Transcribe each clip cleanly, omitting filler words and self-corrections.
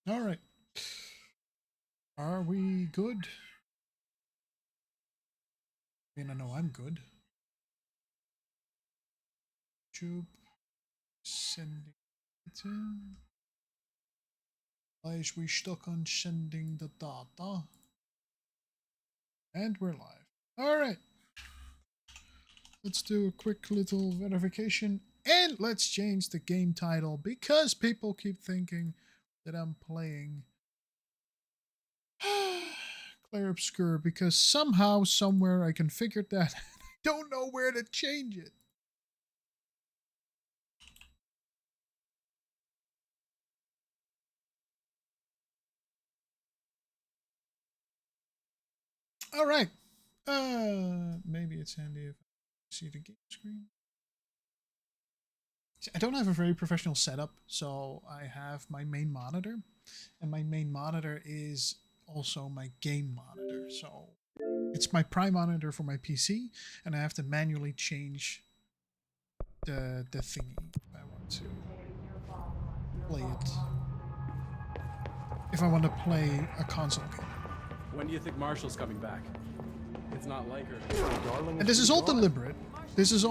All right. Are we good? I mean, I know I'm good. YouTube. Sending it in. Why is we stuck on sending the data? And we're live. All right. Let's do a quick little verification. And let's change the game title because people keep thinking that I'm playing Clair Obscur because somehow, somewhere I configured that. I don't know where to change it. All right. Maybe it's handy if I see the game screen. I don't have a very professional setup, so I have my main monitor, and my main monitor is also my game monitor. So it's my prime monitor for my PC, and I have to manually change the thingy if I want to play it. If I want to play a console game. When do you think Marshall's coming back? It's not like her. And this is all deliberate. These are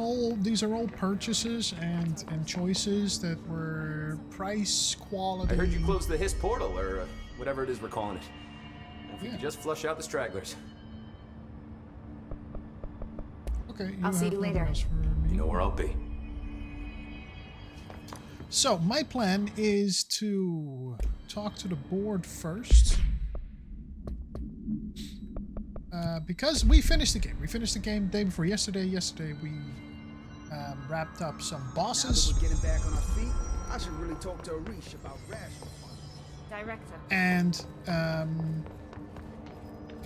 all purchases and choices that were price, quality. I heard you closed the HISS portal, or whatever it is we're calling it. If we Yeah. could just flush out the stragglers. Okay, I'll see you later. You know where I'll be. So my plan is to talk to the board first. Because we finished the game. We finished the game day before yesterday. Yesterday we wrapped up some bosses. Now that we're getting back on our feet, I should really talk to Arish about rational. Director. And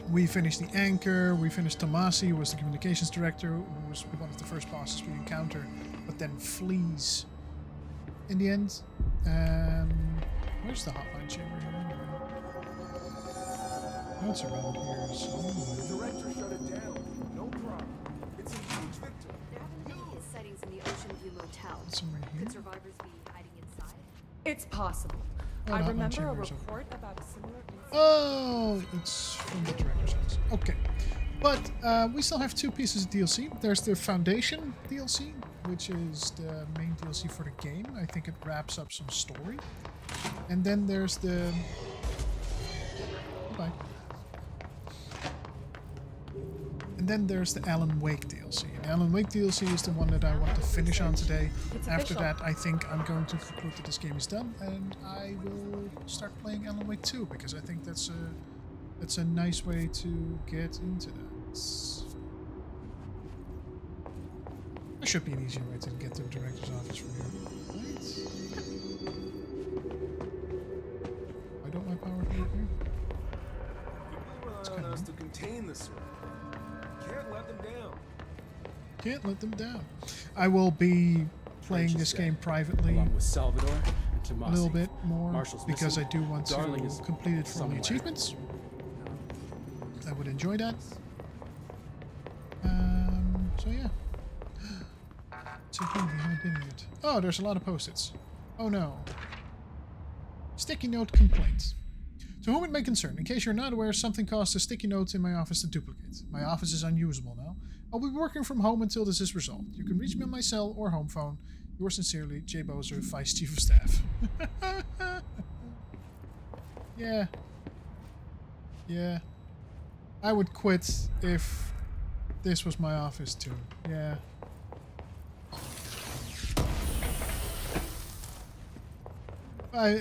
we finished the anchor. We finished Tomasi, who was the communications director, who was one of the first bosses we encounter, but then flees in the end. Where's the hotline chamber here? Oh, it's around here somewhere. The director shut it down. No problem. It's a huge victory. There haven't been hit sightings in the Ocean View Motel. It's somewhere here. Could survivors be hiding inside? It's possible. Oh, I the hotline remember a chamber is over report about a similar incident. Oh, it's from the director's house. Okay. But we still have two pieces of DLC. There's the Foundation DLC, which is the main DLC for the game. I think it wraps up some story. And then there's the... Goodbye. And then there's the Alan Wake DLC. And the Alan Wake DLC is the one that I want to finish on today. It's After official. that, I think I'm going to conclude that this game is done, and I will start playing Alan Wake 2, because I think that's a nice way to get into that. There should be an easier way to get to the director's office from here. Right? Why don't my power be up here? It's on us to contain the sword. Can't let them down. Can't let them down. I will be playing this game privately Along with Salvador and Tomasi. a little bit more Marshall's because I missing. do want Darling to is complete it for all the somewhere. achievements. I would enjoy that. So yeah. So here we haven't been yet. Oh, there's a lot of post-its. Oh no. Sticky note complaint. To whom it may concern, in case you're not aware, something caused the sticky notes in my office to duplicate. My office is unusable now. I'll be working from home until this is resolved. You can reach me on my cell or home phone. Yours sincerely, Jay Bozer, Vice Chief of Staff. Yeah. Yeah. I would quit if this was my office too. Yeah.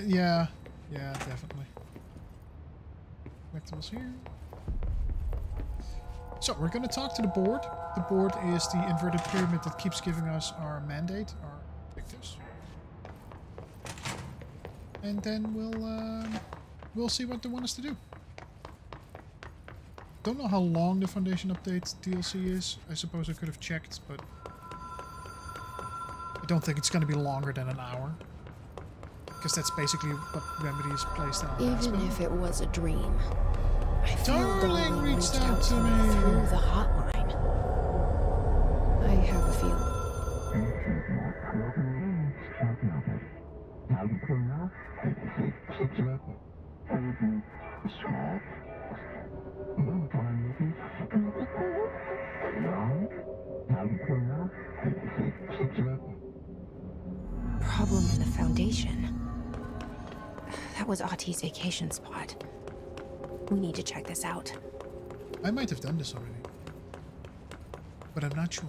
Yeah. Yeah, definitely. Collectibles here. So we're going to talk to the board. The board is the inverted pyramid that keeps giving us our mandate, our objectives. And then we'll see what they want us to do. Don't know how long the Foundation Update DLC is. I suppose I could have checked, but I don't think it's going to be longer than an hour. Because that's basically what Remedy is placed on. Even if it was a dream, I feel Darling Darling reached out to me. through the hotline. I have a feeling. Problem in the foundation. That was Auti's vacation spot. We need to check this out. I might have done this already, but I'm not sure.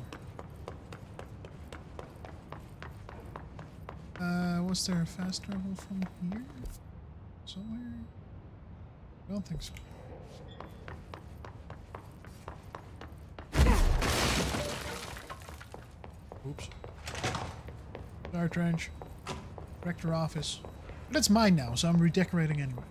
Was there a fast travel from here? Somewhere? I don't think so. Oops. Dart trench. Rector office. But it's mine now, so I'm redecorating anyway.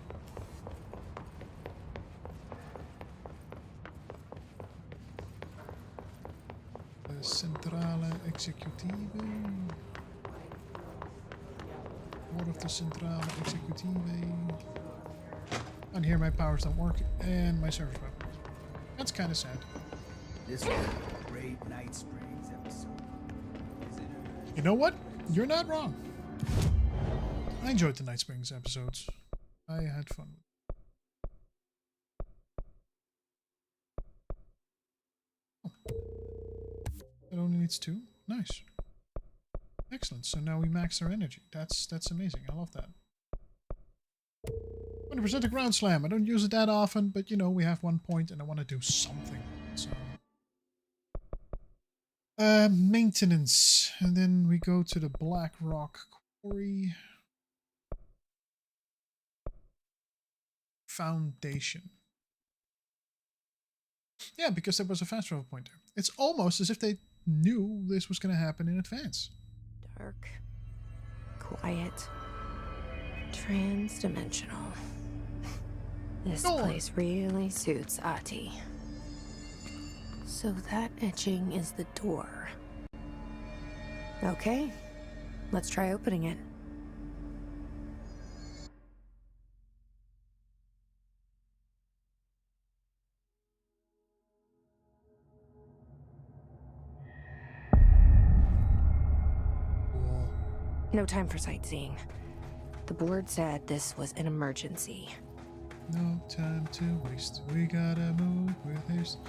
The Centrale Executieve. Board of the Centrale Executieve. And here my powers don't work, and my server weapons. That's kind of sad. This was a great Night Springs episode. Is it? You know what? You're not wrong. I enjoyed the Night Springs episodes. I had fun with them. Oh. It only needs 2. Nice. Excellent. So now we max our energy. That's amazing. I love that. 100% a ground slam. I don't use it that often, but you know, we have 1 point and I want to do something. So maintenance. And then we go to the Black Rock Quarry. Foundation. Yeah, because there was a fast travel point there. It's almost as if they knew this was going to happen in advance. Dark, quiet, trans-dimensional. This place really suits Ahti. So that etching is the door. Okay, let's try opening it. No time for sightseeing. The board said this was an emergency. No time to waste. We gotta move with haste.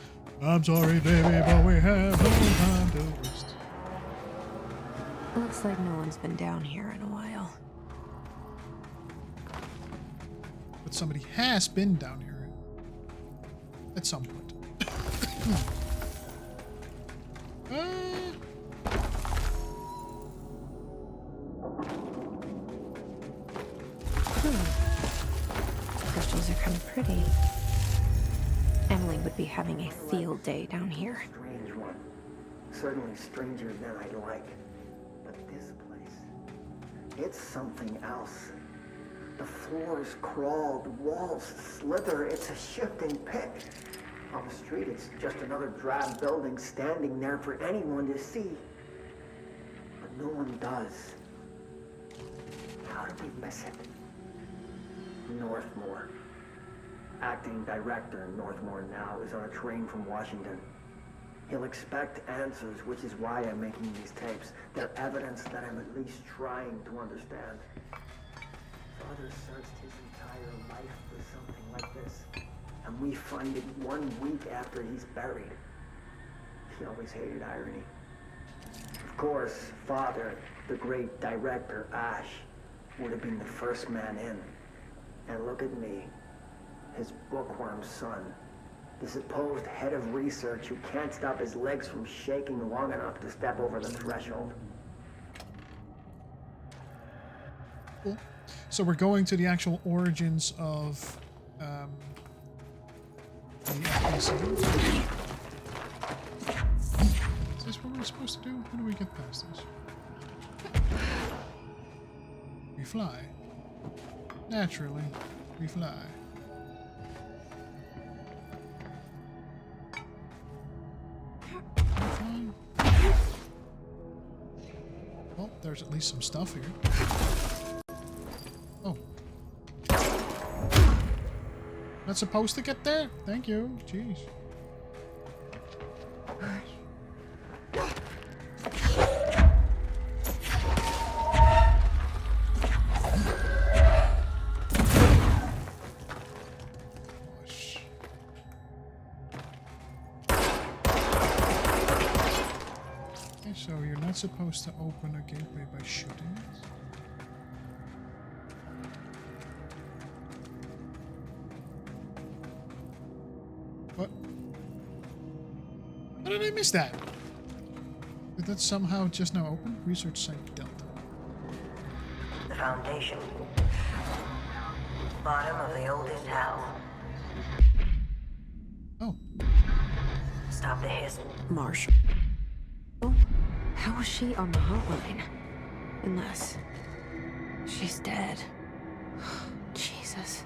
I'm sorry, baby, but we have no time to waste. Looks like no one's been down here in a while. But somebody has been down here at some point. Crystals are kind of pretty. Emily would be having a field day down here. Strange one. Certainly stranger than I'd like. But this place, it's something else. The floors crawl, the walls slither. It's a shifting pit. On the street, it's just another drab building standing there for anyone to see. But no one does. How did we miss it? Northmore. Acting director Northmore now is on a train from Washington. He'll expect answers, which is why I'm making these tapes. They're evidence that I'm at least trying to understand. Father searched his entire life for something like this, and we find it 1 week after he's buried. He always hated irony. Of course, Father, the great director Ash, would have been the first man in. And look at me, his bookworm son, the supposed head of research who can't stop his legs from shaking long enough to step over the threshold. Cool. So we're going to the actual origins of the FBC. Is this what we're supposed to do? How do we get past this? We fly. Naturally, we fly. Well, there's at least some stuff here. Oh. Not supposed to get there? Thank you. Jeez. So you're not supposed to open a gateway by shooting it? What? How did I miss that? Did that somehow just now open? Research site Delta. The Foundation. Bottom of the oldest house. Oh. Stop the hiss. Marshall. How was she on the hotline? Unless she's dead. Jesus.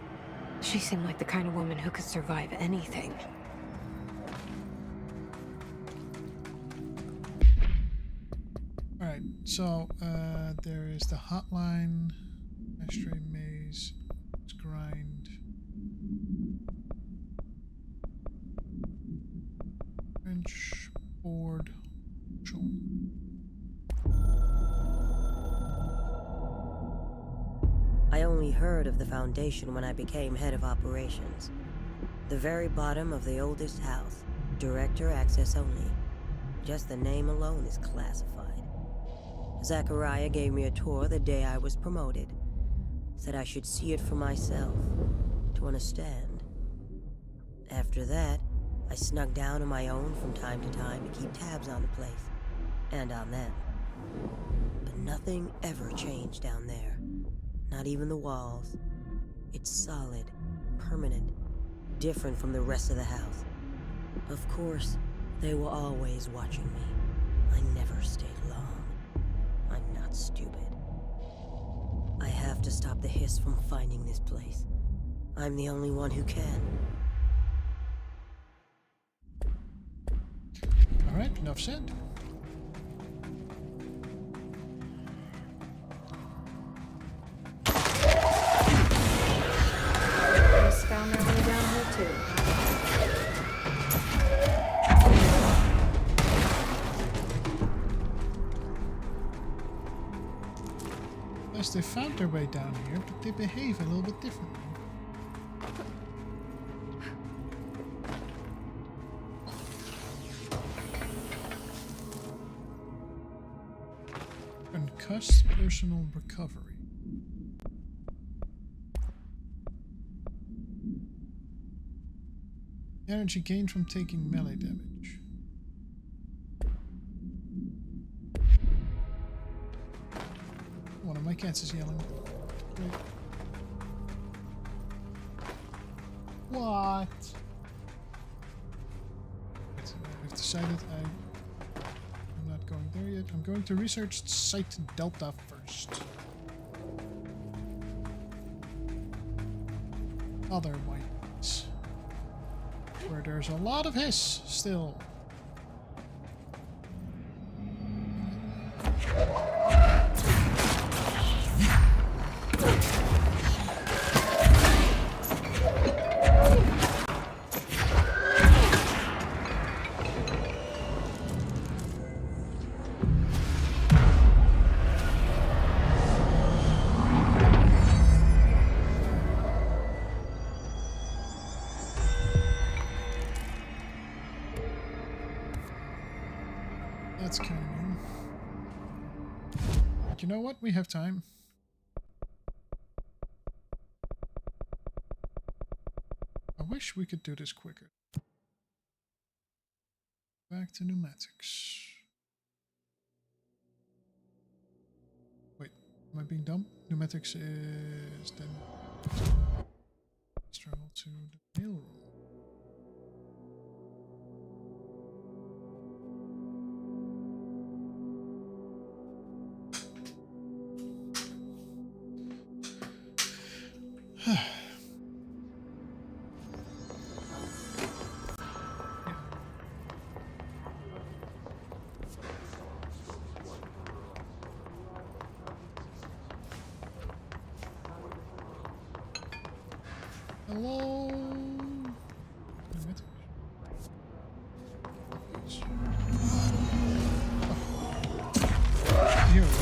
She seemed like the kind of woman who could survive anything. Alright, so there is the hotline, Restream maze, grind. Bench, board, shown. I only heard of the Foundation when I became head of operations. The very bottom of the oldest house. Director access only. Just the name alone is classified. Zachariah gave me a tour the day I was promoted. Said I should see it for myself, to understand. After that, I snuck down on my own from time to time to keep tabs on the place, and on them. But nothing ever changed down there. Not even the walls. It's solid, permanent, different from the rest of the house. Of course, they were always watching me. I never stayed long. I'm not stupid. I have to stop the hiss from finding this place. I'm the only one who can. Alright, enough said. Just found their way down here too. Yes, they found their way down here, but they behave a little bit differently. Concussed personal recovery. Energy gained from taking melee damage. One of my cats is yelling. Great. What? I've decided I'm not going there yet. I'm going to research Site Delta first. Other whites. Where there's a lot of hiss still. That's kind of mean. But you know what? We have time. I wish we could do this quicker. Back to pneumatics. Wait, am I being dumb? Pneumatics is then travel to the mail room. Hello? Here we go.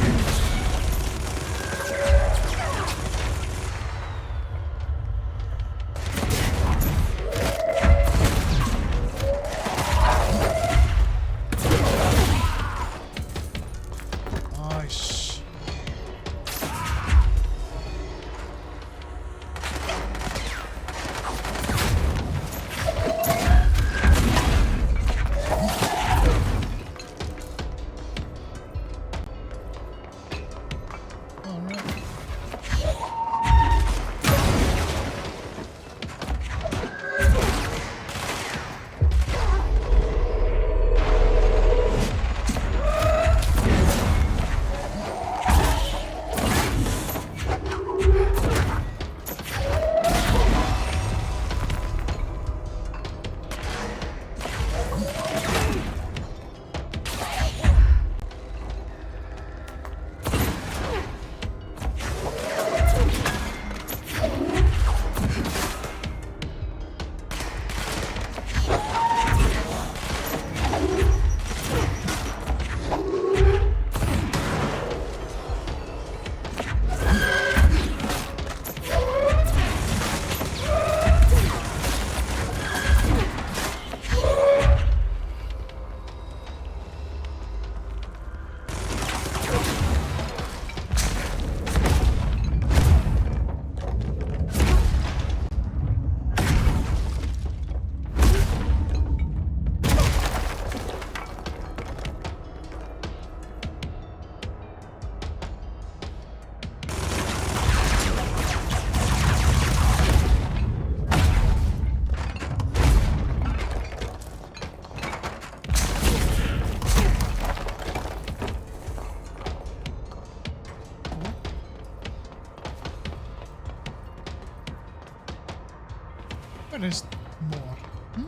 Where is more? Hmm?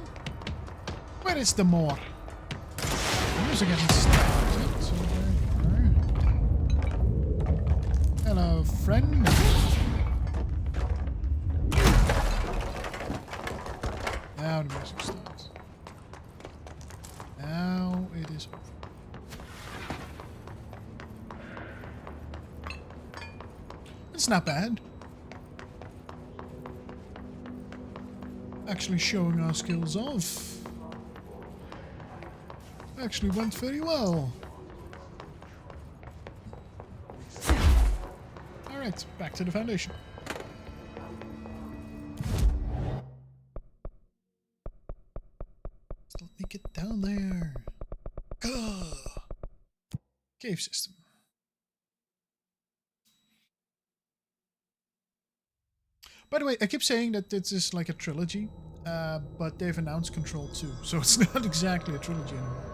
Where is the more? The music hasn't stopped. So there you are. Hello, friend. Now the music stops. Now it is over. It's not bad. Actually showing our skills off. Actually went very well. Alright, back to the Foundation. Just let me get down there. Gah! Cave system. By the way, I keep saying that this is like a trilogy, but they've announced Control 2, so it's not exactly a trilogy anymore.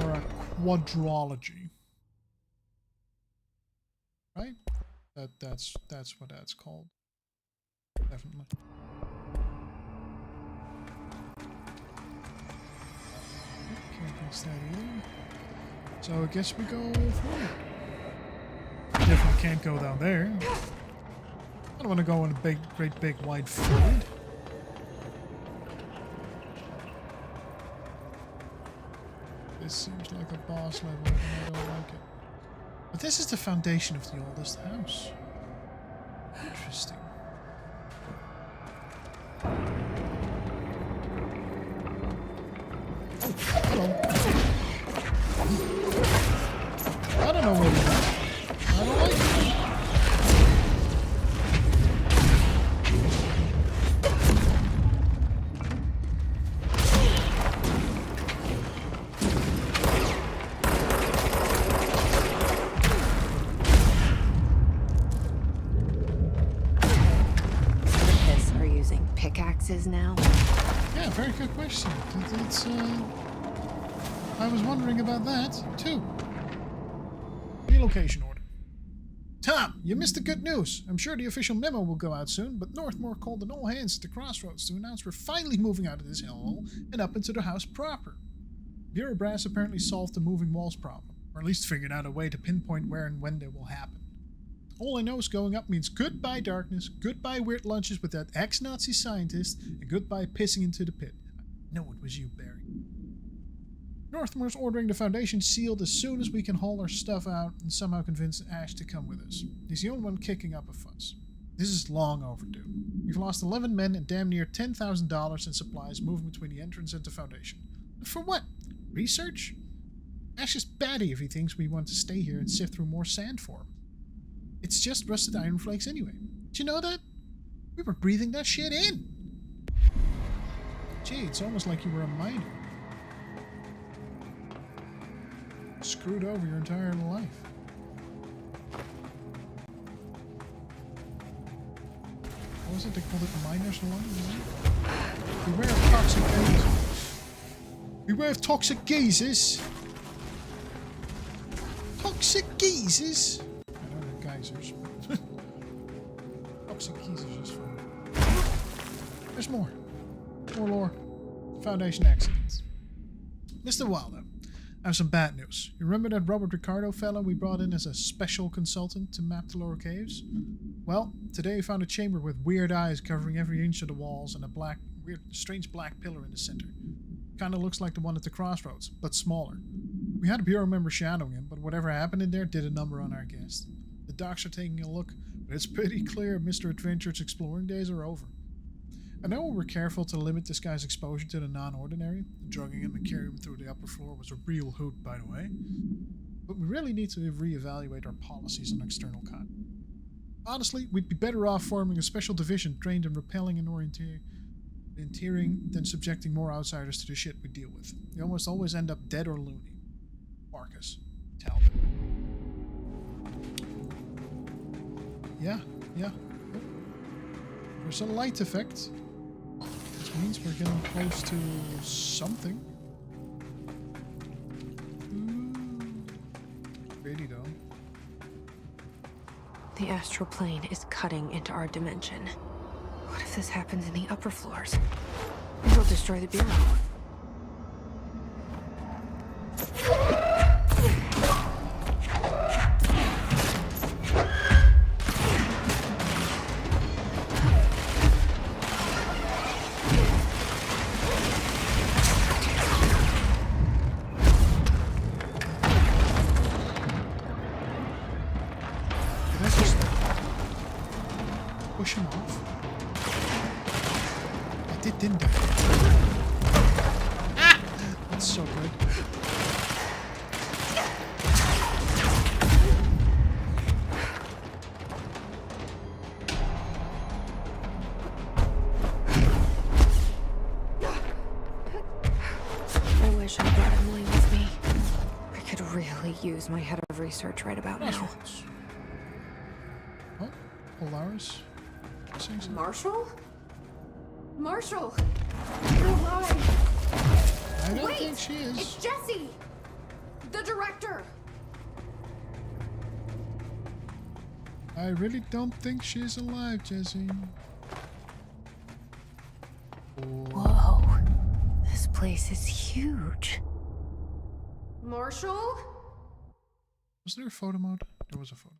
Or a quadrology. Right? That's what that's called. Definitely. Can't fix that either. So I guess we go forward. Definitely can't go down there. I don't want to go in a great big wide field. This seems like a boss level and I don't like it. But this is the foundation of the oldest house. Interesting. Oh, hello. I don't know where we're at. I don't like it. Now? Yeah, very good question. I was wondering about that, too. Relocation order. Tom, you missed the good news. I'm sure the official memo will go out soon, but Northmore called on all hands at the crossroads to announce we're finally moving out of this hellhole and up into the house proper. Bureau Brass apparently solved the moving walls problem, or at least figured out a way to pinpoint where and when they will happen. All I know is going up means goodbye darkness, goodbye weird lunches with that ex-Nazi scientist, and goodbye pissing into the pit. I know it was you, Barry. Northmore's ordering the Foundation sealed as soon as we can haul our stuff out and somehow convince Ash to come with us. He's the only one kicking up a fuss. This is long overdue. We've lost 11 men and damn near $10,000 in supplies moving between the entrance and the Foundation. And for what? Research? Ash is batty if he thinks we want to stay here and sift through more sand for him. It's just rusted iron flakes anyway. Did you know that? We were breathing that shit in. Gee, it's almost like you were a miner. Screwed over your entire life. What was it? They called it miner's lung? Beware of toxic gazes. Beware of toxic gazes. Toxic geezers. I know they're geysers. Toxic geezers is fun. There's more. More lore. Foundation accidents. Mr. Wilder, I have some bad news. You remember that Robert Ricardo fellow we brought in as a special consultant to map the lower caves? Well, today we found a chamber with weird eyes covering every inch of the walls and a strange black pillar in the center. Kinda looks like the one at the crossroads, but smaller. We had a bureau member shadowing him, but whatever happened in there did a number on our guest. The docs are taking a look, but it's pretty clear Mr. Adventure's exploring days are over. I know we were careful to limit this guy's exposure to the non-ordinary. Drugging him and carrying him through the upper floor was a real hoot, by the way. But we really need to reevaluate our policies on external contact. Honestly, we'd be better off forming a special division trained in repelling and orienteering than subjecting more outsiders to the shit we deal with. They almost always end up dead or loony. Marcus Talbot. Yeah. There's a light effect. This means we're getting close to something. Pretty though. The astral plane is cutting into our dimension. What if if this happens in the upper floors, it'll destroy the bureau. Push him off. I didn't I? Ah! That's so good. I wish I brought Emily with me. I could really use my head of research right about now. Crossroads. Oh, Polaris. Saying something? Marshall? Marshall! You're alive! I don't Wait! think she is. It's Jesse! The director! I really don't think she's alive, Jesse. Whoa. This place is huge. Marshall? Was there a photo mode? There was a photo.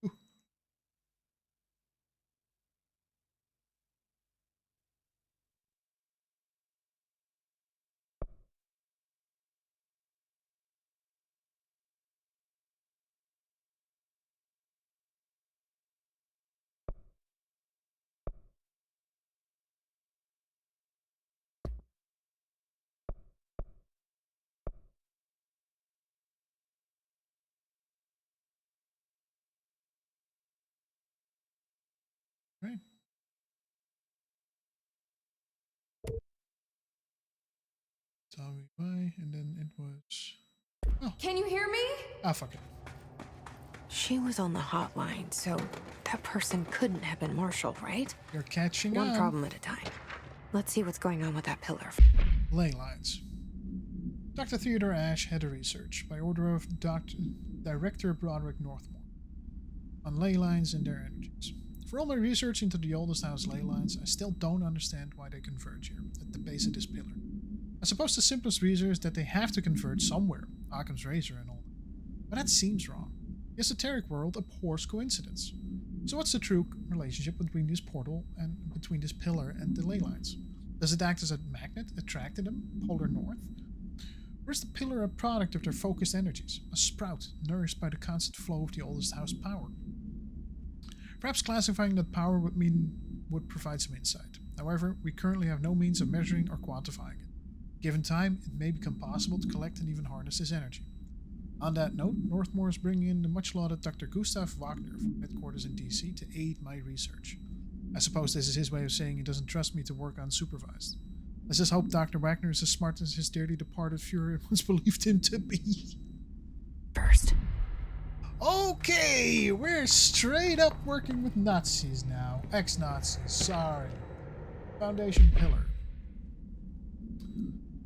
Ooh. Right. Tell me why, and then it was. Oh. Can you hear me? Ah, fuck it. She was on the hotline, so that person couldn't have been Marshall, right? You're catching One on. problem at a time. Let's see what's going on with that pillar. Ley lines. Dr. Theodore Ashe, head of research, by order of Director Broderick Northmore, on ley lines and their energies. For all my research into the oldest house ley lines, I still don't understand why they converge here, at the base of this pillar. I suppose the simplest reason is that they have to converge somewhere, Occam's razor and all that. But that seems wrong. The esoteric world abhors coincidence. So what's the true relationship between this portal and between this pillar and the ley lines? Does it act as a magnet, attracting them, polar north? Or is the pillar a product of their focused energies, a sprout nourished by the constant flow of the oldest house power? Perhaps classifying that power would provide some insight. However, we currently have no means of measuring or quantifying it. Given time, it may become possible to collect and even harness this energy. On that note, Northmore is bringing in the much-lauded Dr. Gustav Wagner from headquarters in DC to aid my research. I suppose this is his way of saying he doesn't trust me to work unsupervised. Let's just hope Dr. Wagner is as smart as his dearly departed Fuhrer once believed him to be. First. Okay, we're straight up working with Nazis now. Ex-Nazis, sorry. Foundation pillar.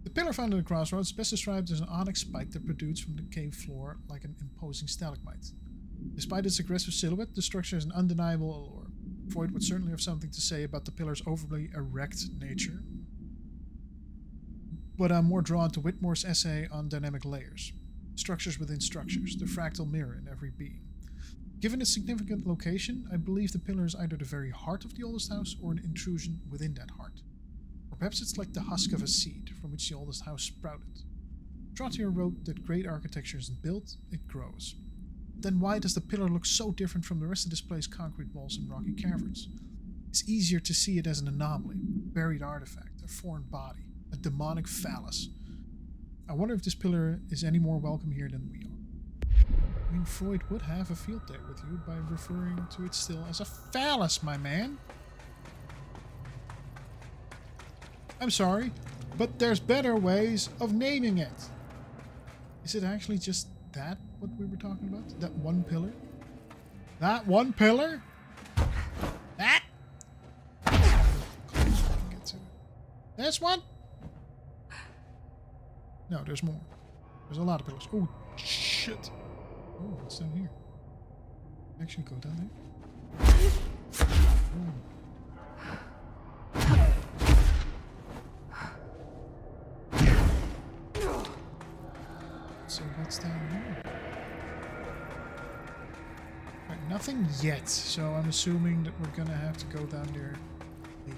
The pillar found in the crossroads is best described as an onyx spike that protrudes from the cave floor like an imposing stalagmite. Despite its aggressive silhouette, the structure has an undeniable allure. Freud would certainly have something to say about the pillar's overly erect nature, but I'm more drawn to Whitmore's essay on dynamic layers. Structures within structures, the fractal mirror in every being. Given its significant location, I believe the pillar is either the very heart of the oldest house or an intrusion within that heart. Or perhaps it's like the husk of a seed from which the oldest house sprouted. Trottier wrote that great architecture isn't built, it grows. Then why does the pillar look so different from the rest of this place's concrete walls and rocky caverns? It's easier to see it as an anomaly, a buried artifact, a foreign body, a demonic phallus. I wonder if this pillar is any more welcome here than we are. I mean, Freud would have a field day with you by referring to it still as a phallus, my man. I'm sorry, but there's better ways of naming it. Is it actually just that what we were talking about? That one pillar? That one pillar? That? Get to it. This one? No, there's more. There's a lot of pillars. Oh, shit. Oh, what's down here? Actually go down there. Ooh. So what's down here? Right, nothing yet, so I'm assuming that we're gonna have to go down there later.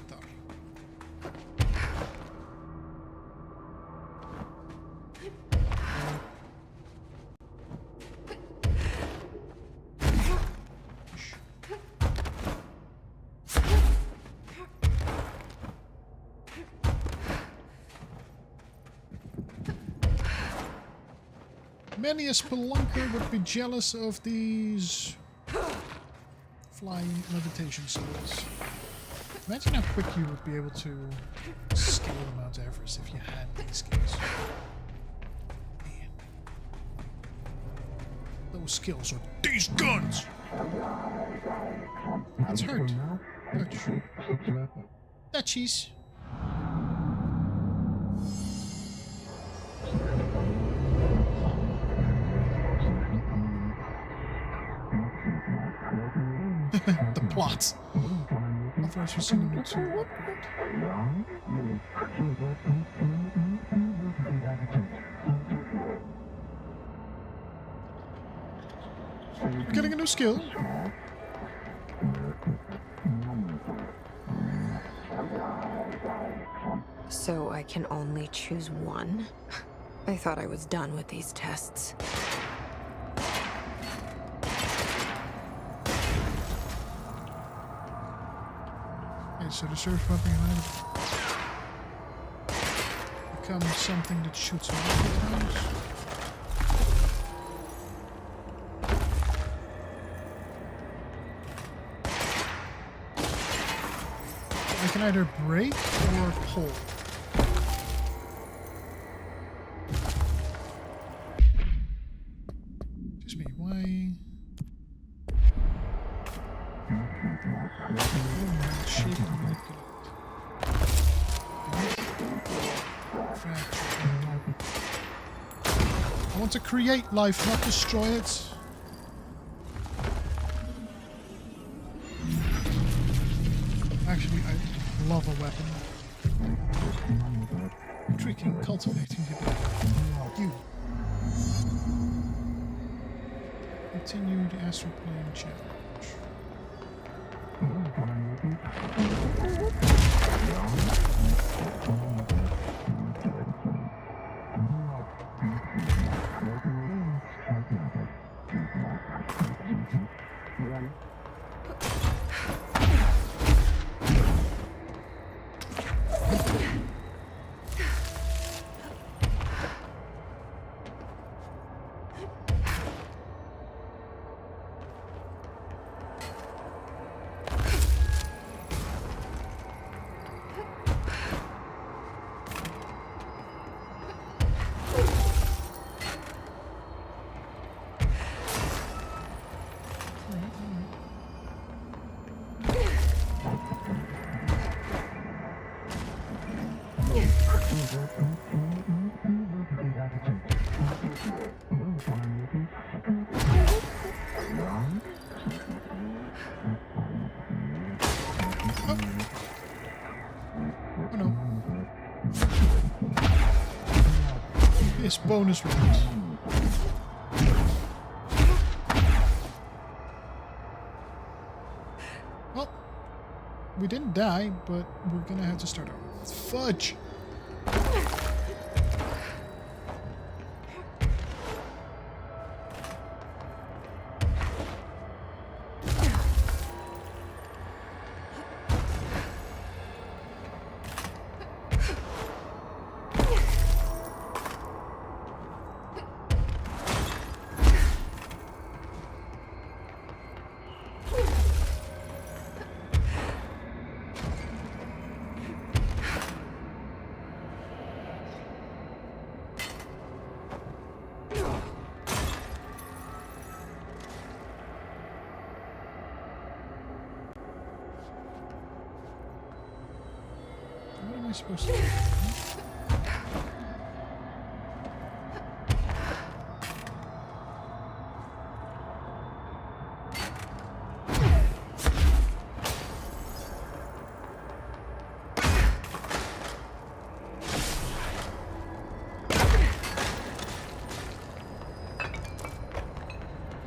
Many a spelunker would be jealous of these flying levitation skills. Imagine how quick you would be able to scale the Mount Everest if you had these skills. Man. Those skills are these guns! It's hurt. Dutch. Dutchies. The plot. Authorized for cinema to upgrade. We're getting a new skill. So I can only choose one? I thought I was done with these tests. So the surge weapon behind it becomes something that shoots multiple times. I can either break or pull. Excuse me, why? Shape and manipulate. I want to create life, not destroy it. Actually, I love a weapon. Tricking, cultivating the ability. You. Continue the astral plane challenge. Oh no. This bonus round. Well, we didn't die, but we're gonna have to start over. Fudge! What am I supposed to do?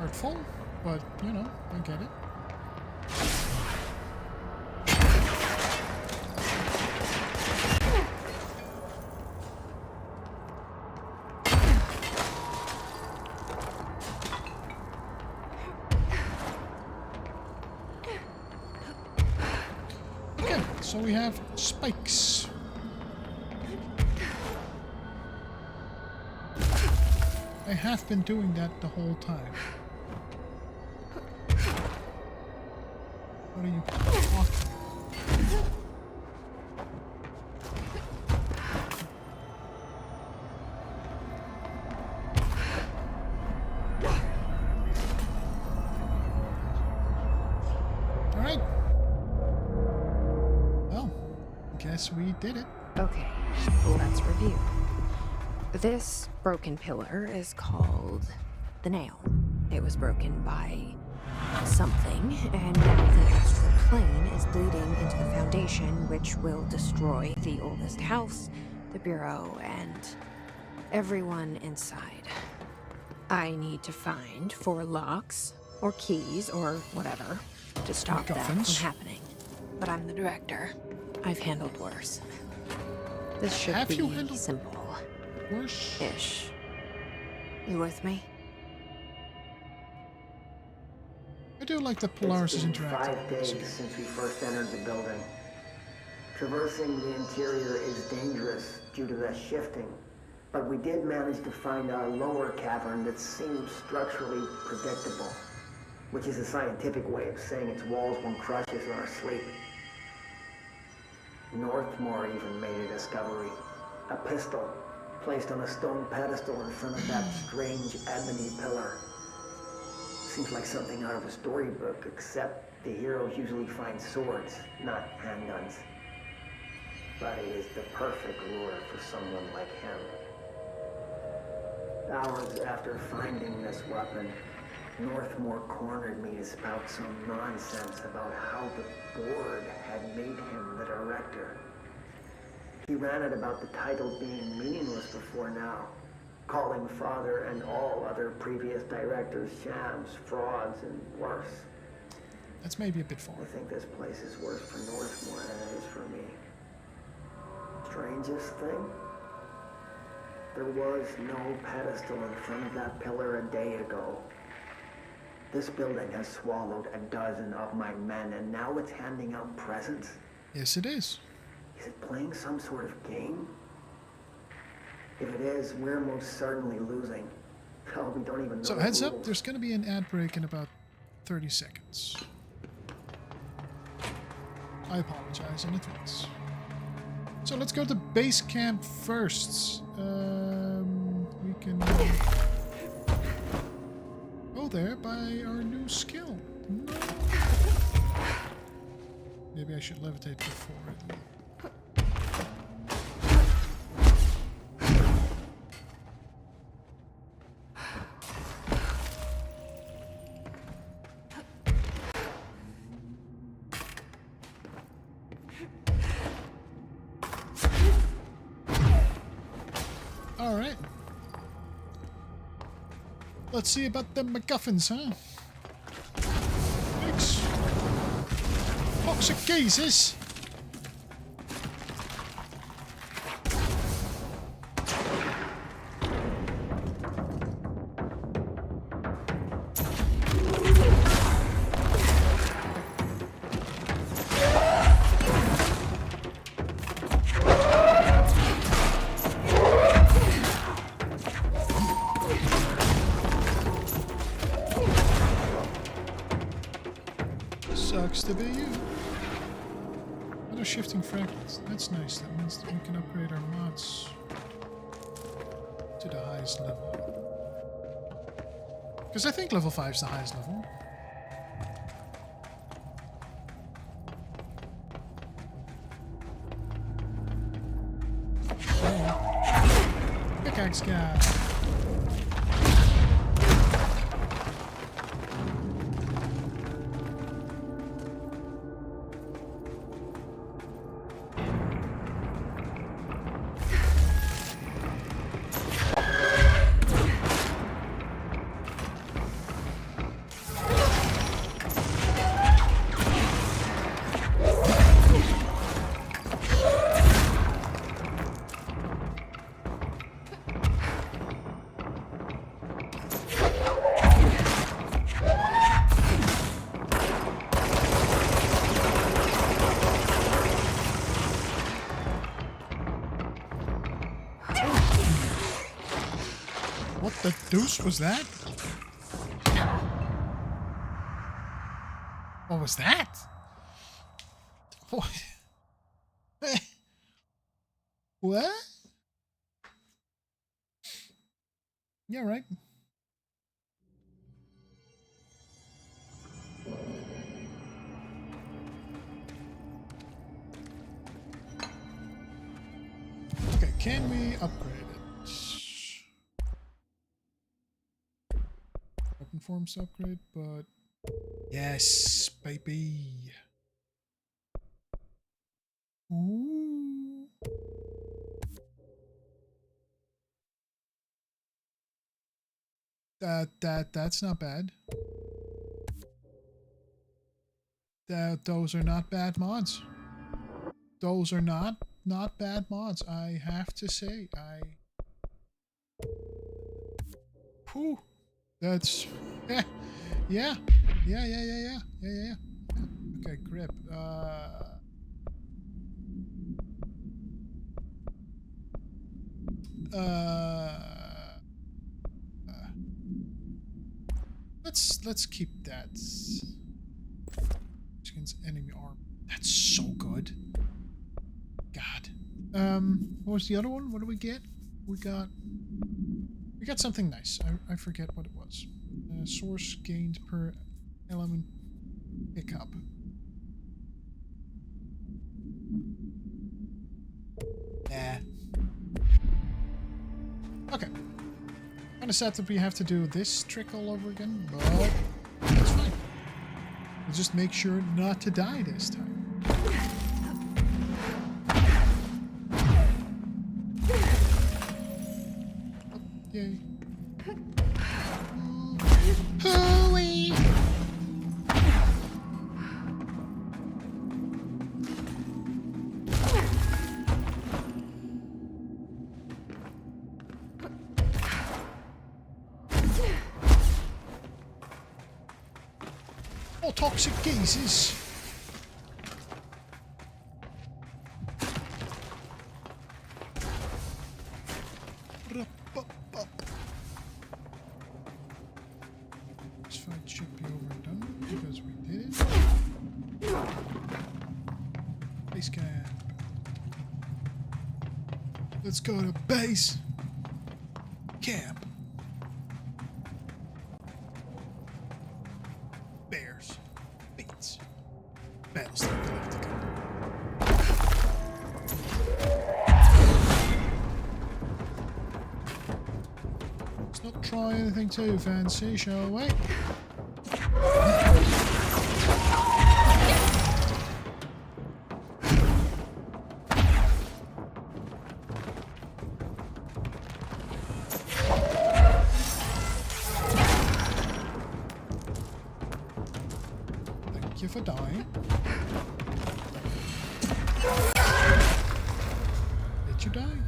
hurtful, but, you know, I get it. Okay, so we have spikes. I have been doing that the whole time. What are you talking? All right. Well, guess we did it. Okay, let's review. This broken pillar is called the nail. It was broken by something, and now the astral plane is bleeding into the foundation, which will destroy the oldest house, the bureau, and everyone inside. I need to find 4 locks, or keys, or whatever, to stop that from happening. But I'm the director. I've handled worse. This should be simple. Worse-ish. You with me? I do like that Polaris is It's been interactive. 5 days since we first entered the building. Traversing the interior is dangerous due to the shifting, but we did manage to find a lower cavern that seems structurally predictable, which is a scientific way of saying its walls won't crush us in our sleep. Northmore even made a discovery. A pistol placed on a stone pedestal in front of that strange ebony pillar. Seems like something out of a storybook, except the heroes usually find swords, not handguns. But it is the perfect lure for someone like him. Hours after finding this weapon, Northmore cornered me to spout some nonsense about how the board had made him the director. He ran it about the title being meaningless before now, calling Father and all other previous directors shams, frauds, and worse. That's maybe a bit far. I think this place is worse for Northmore than it is for me. Strangest thing? There was no pedestal in front of that pillar a day ago. This building has swallowed a dozen of my men, and now it's handing out presents? Yes, it is. Is it playing some sort of game? If it is, we're most certainly losing. Oh, we don't even know. So heads up, there's going to be an ad break in about 30 seconds. I apologize in advance. So let's go to base camp first. We can go there by our new skill. No. Maybe I should levitate before it. Alright. Let's see about the MacGuffins, huh? Thanks. Box of cases. Sucks to be you. Another shifting fragments. That's nice. That means that we can upgrade our mods to the highest level. Because I think level 5 is the highest level. Oh. Pickaxe guy. What the deuce was that? What was that? What? What? Yeah, right. Okay, can we upgrade it? Weapon forms upgrade, but yes, baby. Ooh. That's not bad. Those are not bad mods. Those are not bad mods. I have to say, whew, that's yeah. Okay, grip. Let's keep that. Against enemy arm. That's so good. God. What was the other one? What do we get? We got something nice. I forget what it was. Source gained per element pickup. Nah. Okay. Kind of sad that we have to do this trick all over again, but that's fine. We'll just make sure not to die this time. Oh, yay. Hooey! Oh, toxic gases. This fight should be over and done because we did it. Base camp. Let's go to base camp. Bears. Beats. Battlestar Galactica. Let's not try anything too fancy, shall we? Thank you for dying. Did you die?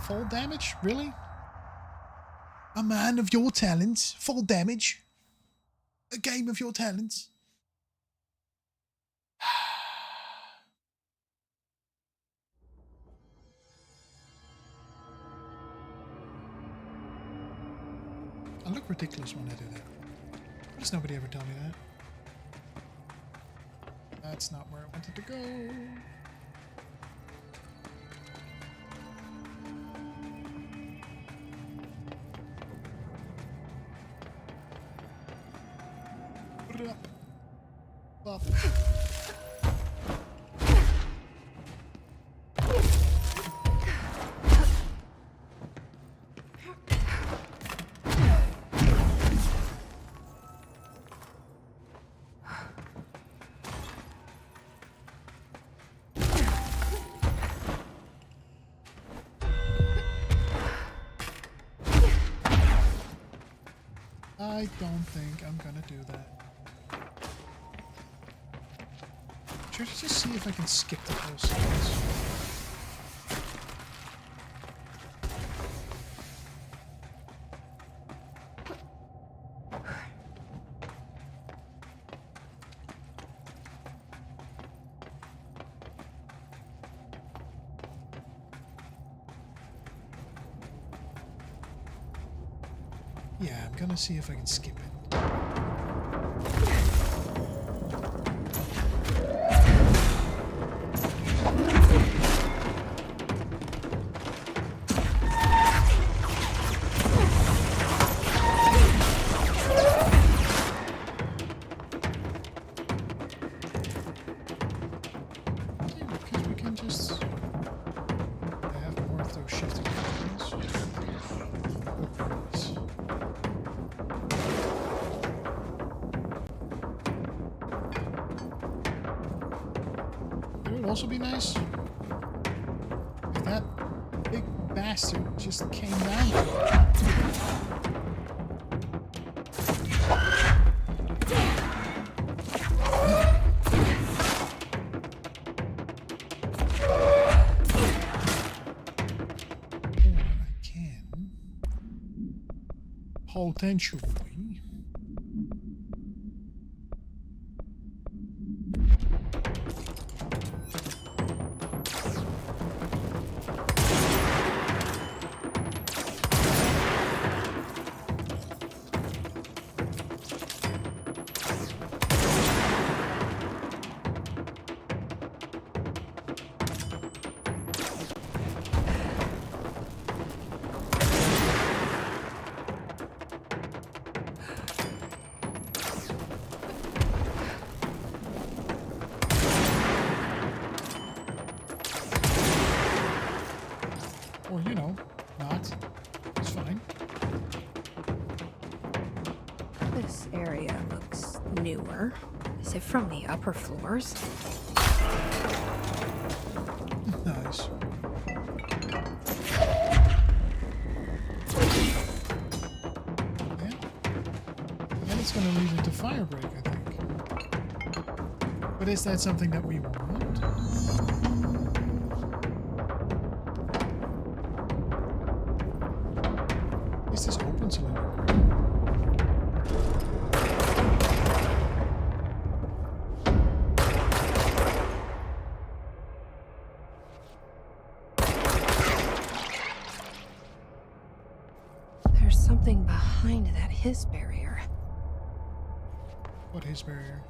Full damage? Really? A man of your talents? Full damage? A game of your talents? I look ridiculous when I do that. Why does nobody ever tell me that? That's not where I wanted to go. Bop. I don't think I'm gonna do that. Try to just see if I can skip the whole sequence. Yeah, I'm gonna see if I can skip it. Because we can just have more of those shifting buttons. It would also be nice if that big bastard just came down to it. Potentially. Or, you know, not. It's fine. This area looks newer. Is it from the upper floors? Nice. And it's going to lead into Firebreak, I think. But is that something that we want? Is this open to me? There's something behind that his barrier. What his barrier?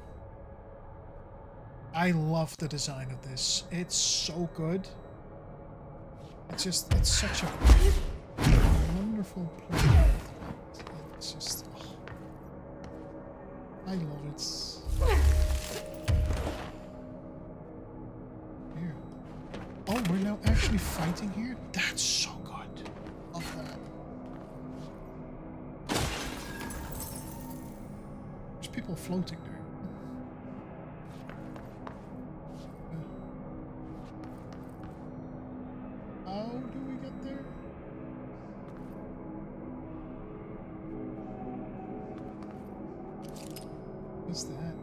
I love the design of this. It's so good. It's just, it's such a wonderful play. It's just, oh, I love it. Here. Oh, we're now actually fighting here? That's so good. Love that. There's people floating there. How do we get there? What's that?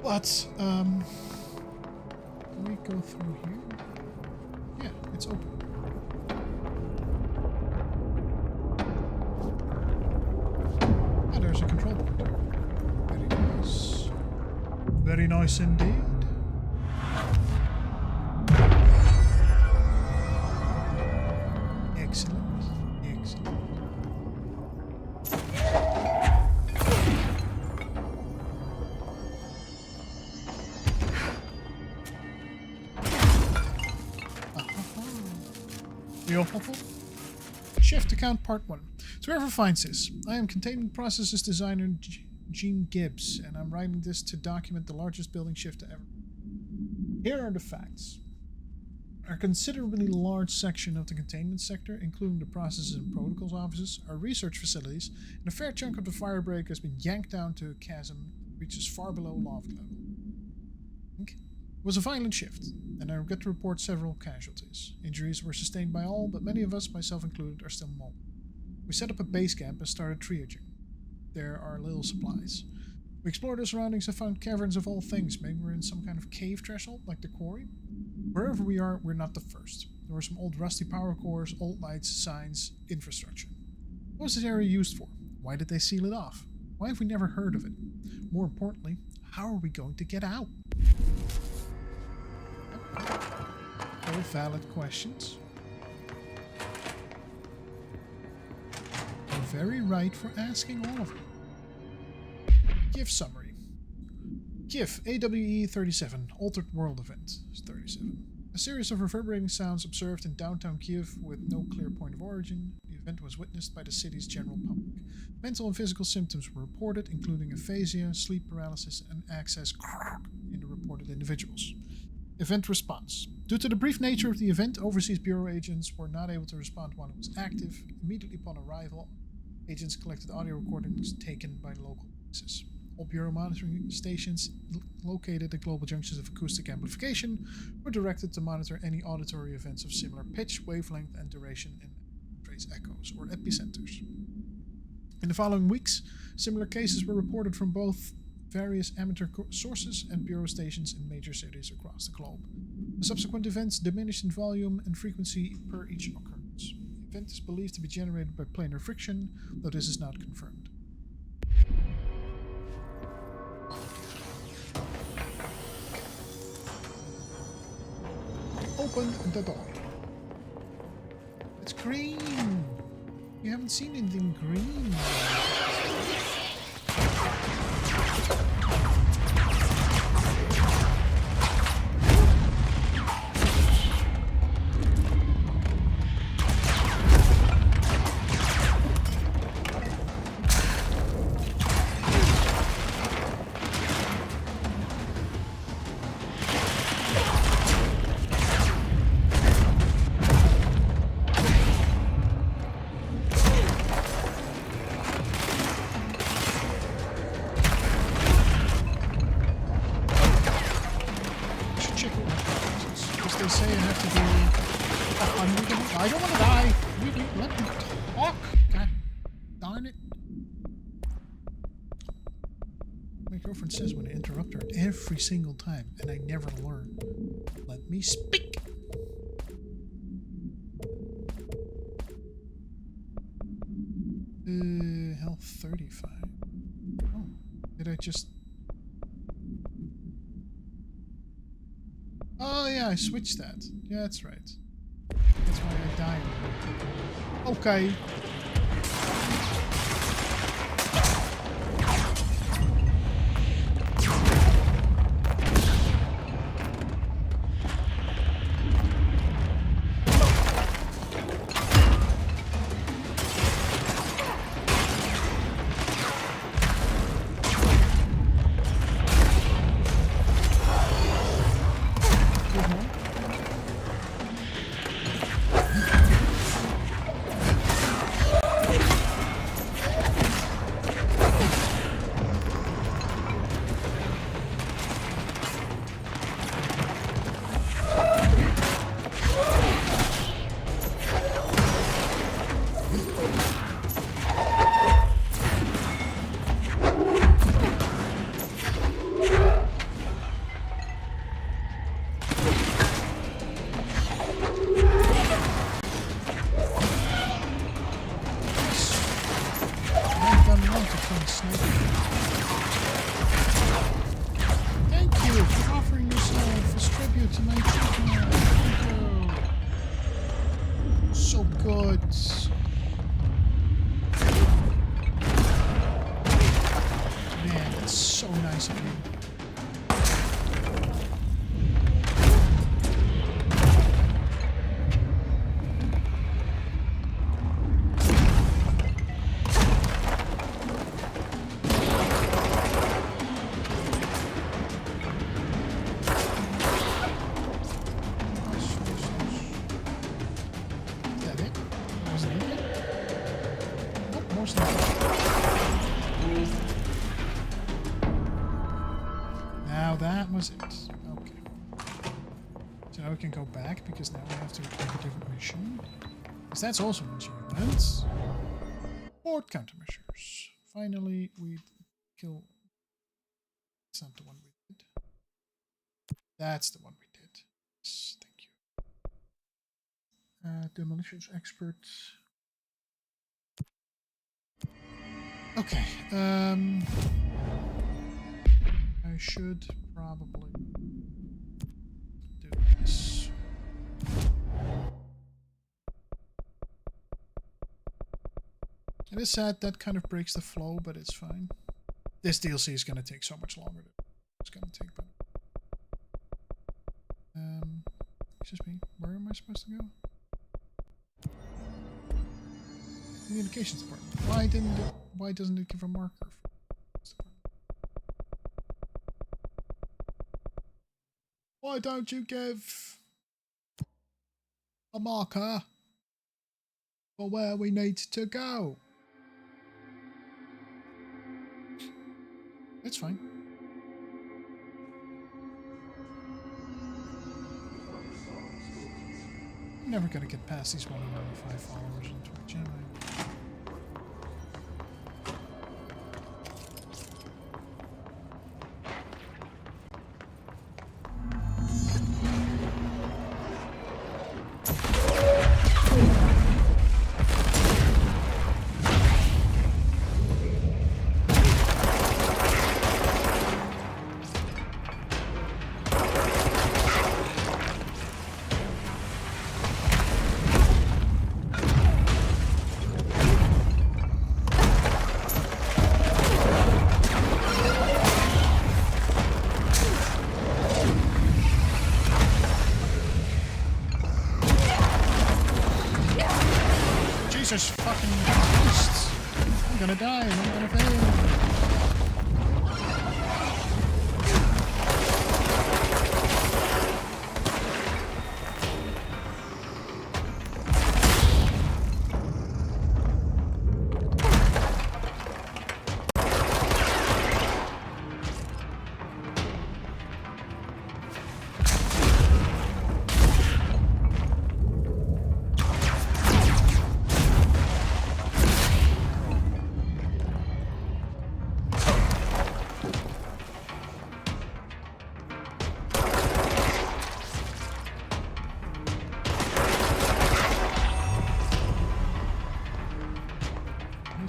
But, can we go through here? Yeah, it's open. Ah, there's a control point. Very nice. Very nice indeed. Excellent. Excellent. Shift account part 1. So whoever finds this, I am containment processes designer Gene Gibbs, and I'm writing this to document the largest building shift ever. Here are the facts. A considerably large section of the containment sector, including the processes and protocols offices, our research facilities, and a fair chunk of the firebreak has been yanked down to a chasm that reaches far below loft level. It was a violent shift, and I regret to report several casualties. Injuries were sustained by all, but many of us, myself included, are still mobile. We set up a base camp and started triaging. There are little supplies. We explored the surroundings and found caverns of all things. Maybe we're in some kind of cave threshold, like the quarry? Wherever we are, we're not the first. There were some old rusty power cores, old lights, signs, infrastructure. What was this area used for? Why did they seal it off? Why have we never heard of it? More importantly, how are we going to get out? All valid questions. You're very right for asking all of them. GIF summary. GIF AWE 37 Altered World Event 37. A series of reverberating sounds observed in downtown Kiev with no clear point of origin. The event was witnessed by the city's general public. Mental and physical symptoms were reported, including aphasia, sleep paralysis, and access in the reported individuals. Event response. Due to the brief nature of the event, Overseas Bureau agents were not able to respond while it was active. Immediately upon arrival, agents collected audio recordings taken by local witnesses. All Bureau monitoring stations located at global junctions of acoustic amplification were directed to monitor any auditory events of similar pitch, wavelength, and duration in trace echoes or epicenters. In the following weeks, similar cases were reported from both various amateur sources and Bureau stations in major cities across the globe. The subsequent events diminished in volume and frequency per each occurrence. The event is believed to be generated by planar friction, though this is not confirmed. Open the door. It's green. You haven't seen anything green yet. I don't want to die. Let me talk. God darn it. My girlfriend says when I interrupt her every single time, and I never learn. Let me speak. Health 35. Oh, did I just... Oh yeah, I switched that. Yeah, that's right. That's why I died. Okay. Thank you for offering yourself as tribute to my treatment. Thank you. So good. Man, that's so nice of you. Now that was it. Okay. So now we can go back because now we have to take a different mission. Because that's also an achievement. Board countermeasures. Finally, we kill. That's not the one we did. That's the one we did. Yes, thank you. Demolitions expert. Okay. I should probably do this. It is sad that kind of breaks the flow, but it's fine. This DLC is going to take so much longer than it's going to take. But excuse me, where am I supposed to go? Communications department. Why doesn't it give a marker for this department? Why don't you give a marker for where we need to go? It's fine. I'm never gonna get past these 195 followers on Twitch, am I? Jesus fucking Christ. I'm gonna die. I'm gonna fail.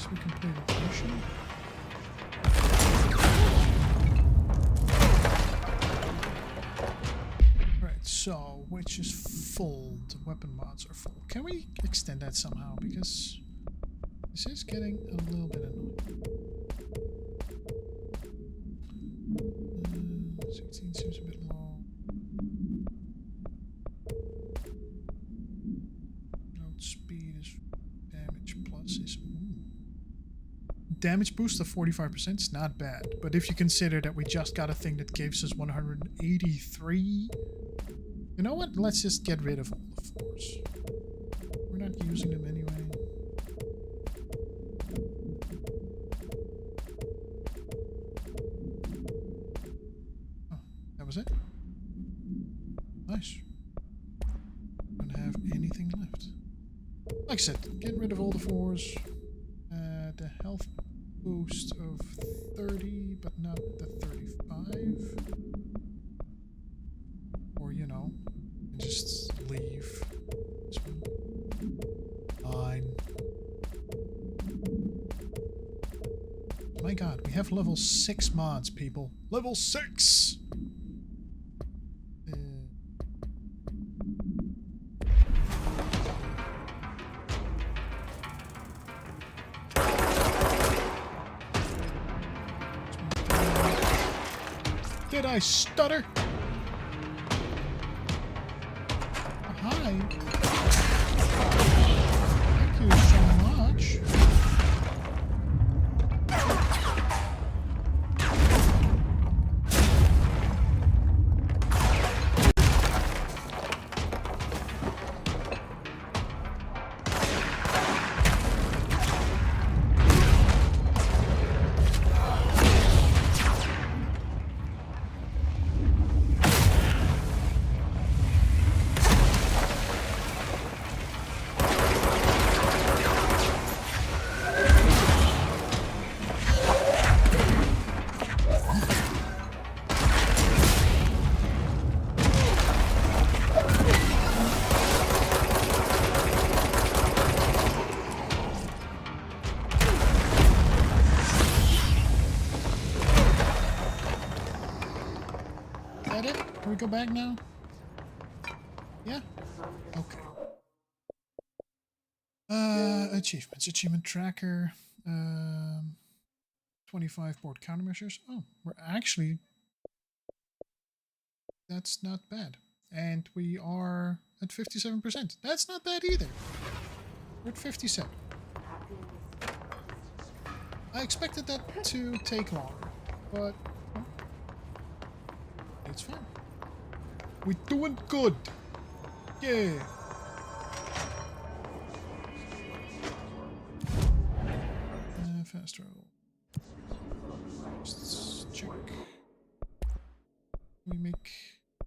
We completed the mission. Right, so which is full? The weapon mods are full. Can we extend that somehow? Because this is getting a little bit annoying. 16 seems a bit low. Note speed is damage plus is. Damage boost of 45% is not bad, but if you consider that we just got a thing that gives us 183, you know what? Let's just get rid of all the 4s. We're not using them anyway. Oh, that was it? Nice. Don't have anything left. Like I said, get rid of all the 4s. The health boost of 30, but not the 35. Or, you know, just leave this one. Fine. My god, we have level 6 mods, people. Level 6! Did I stutter? Oh, hi. Thank you so much. that it? Can we go back now? Yeah? Okay. Achievements. Achievement tracker. 25 board countermeasures. Oh, we're actually... That's not bad. And we are at 57%. That's not bad either. We're at 57. I expected that to take longer, but well, it's fine. We're doing good. Yeah. Fast travel. Let's check. We make... I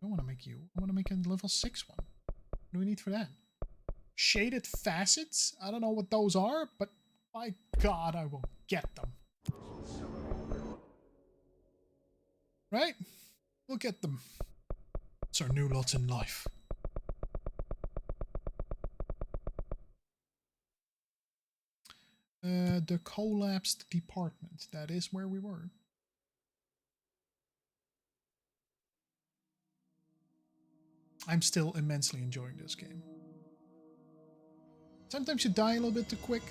don't want to make you. I want to make a level 6 one. What do we need for that? Shaded facets? I don't know what those are, but by God, I will get them. Right? We'll get them. It's our new lots in life. The collapsed department. That is where we were. I'm still immensely enjoying this game. Sometimes you die a little bit too quick.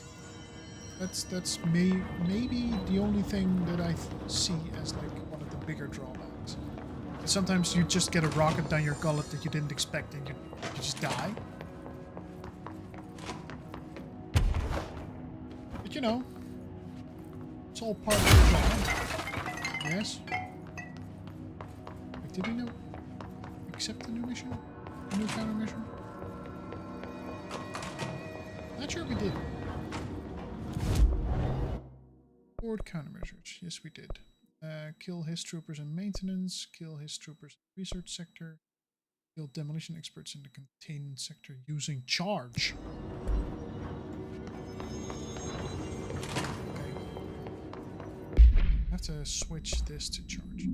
That's maybe the only thing that I see as like one of the bigger drawbacks. Sometimes you just get a rocket down your gullet that you didn't expect and you just die. But you know, it's all part of the job. Yes. Like, did we know? Accept the new mission? The new counter mission? Not sure we did. Board countermeasures. Yes, we did. Kill his troopers in maintenance. Kill his troopers in research sector. Kill demolition experts in the containment sector using charge. Okay. I have to switch this to charge.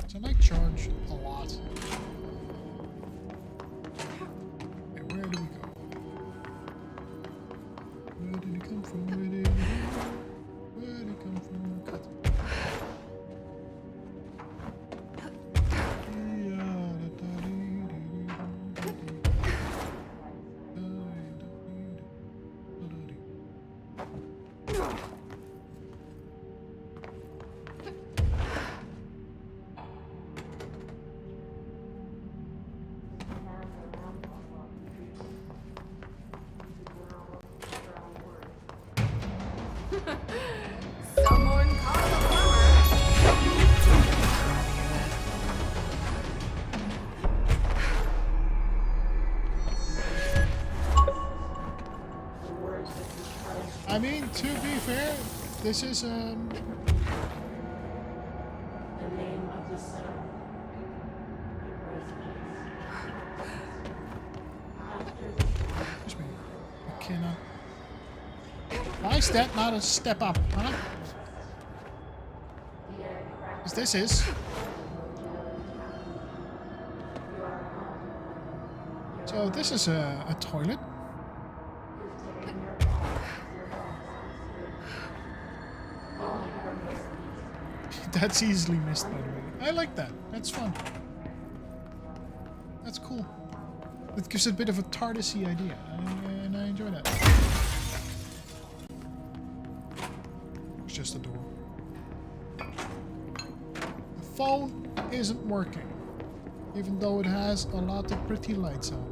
So I like charge a lot. Okay, where do we go? Where did it come from? Where did it come from? Cut. Someone call the plumber. I mean, to be fair, this is excuse me. I cannot. Why is that not a step up, huh? Because this is. So this is a toilet. That's easily missed, by the way. I like that. That's fun. That's cool. It gives it a bit of a TARDIS-y idea, and I enjoy that. It's just a door. The phone isn't working, even though it has a lot of pretty lights on it.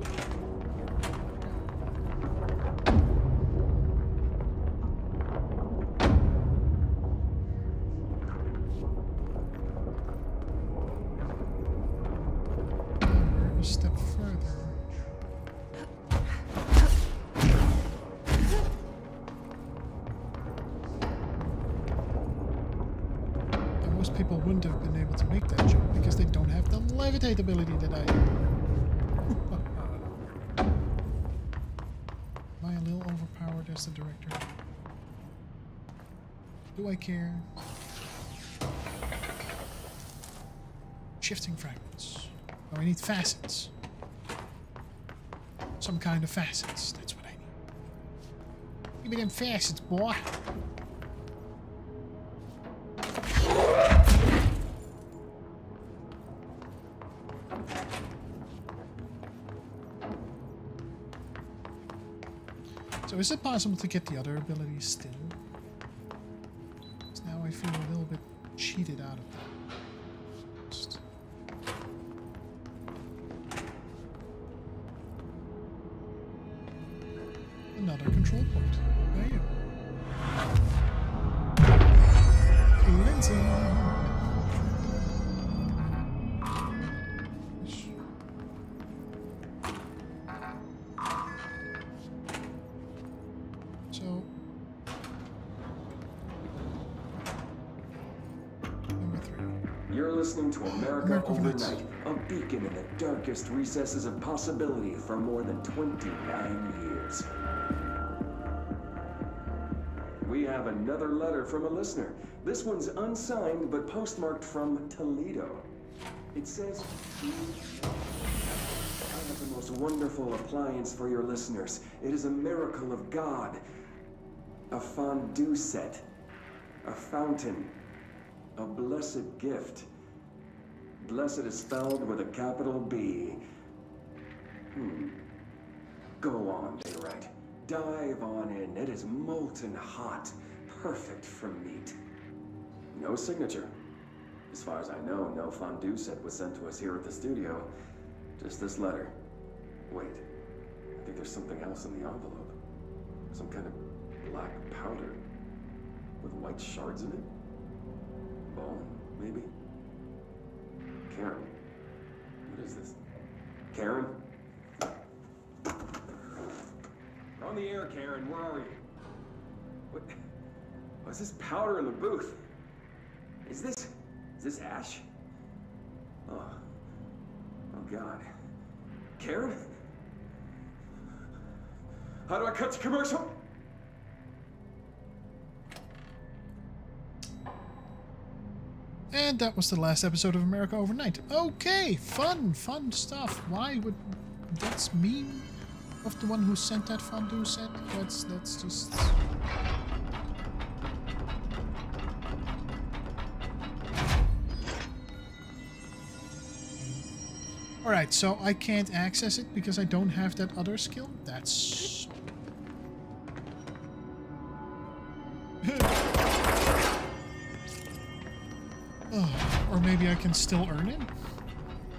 Step further. And most people wouldn't have been able to make that jump because they don't have the levitate ability that I do. Am I a little overpowered as the director? Do I care? Shifting fragments. Oh, I need facets. Some kind of facets. That's what I need. Give me them facets, boy. So is it possible to get the other abilities still? 'Cause now I feel a little bit cheated out of that. Just- Another control point. There you go. Cleansing. So, number 3. You're listening to America America Overnight. Overnight, a beacon in the darkest recesses of possibility for more than 29 years. We have another letter from a listener. This one's unsigned, but postmarked from Toledo. It says, I have the most wonderful appliance for your listeners. It is a miracle of God. A fondue set. A fountain. A blessed gift. Blessed is spelled with a capital B. Go on, Dayrite. Dive on in. It is molten hot. Perfect for meat. No signature. As far as I know, no fondue set was sent to us here at the studio. Just this letter. Wait. I think there's something else in the envelope. Some kind of black powder. With white shards in it? Bone, maybe? Karen. What is this? Karen? On the air, Karen. Where are you? What? What's this powder in the booth? Is this ash? Oh God. Karen? How do I cut to commercial? And that was the last episode of America Overnight. Okay, fun stuff. Why would... That's mean of the one who sent that fondue set? That's just... Alright, so I can't access it because I don't have that other skill? That's... Oh, or maybe I can still earn it?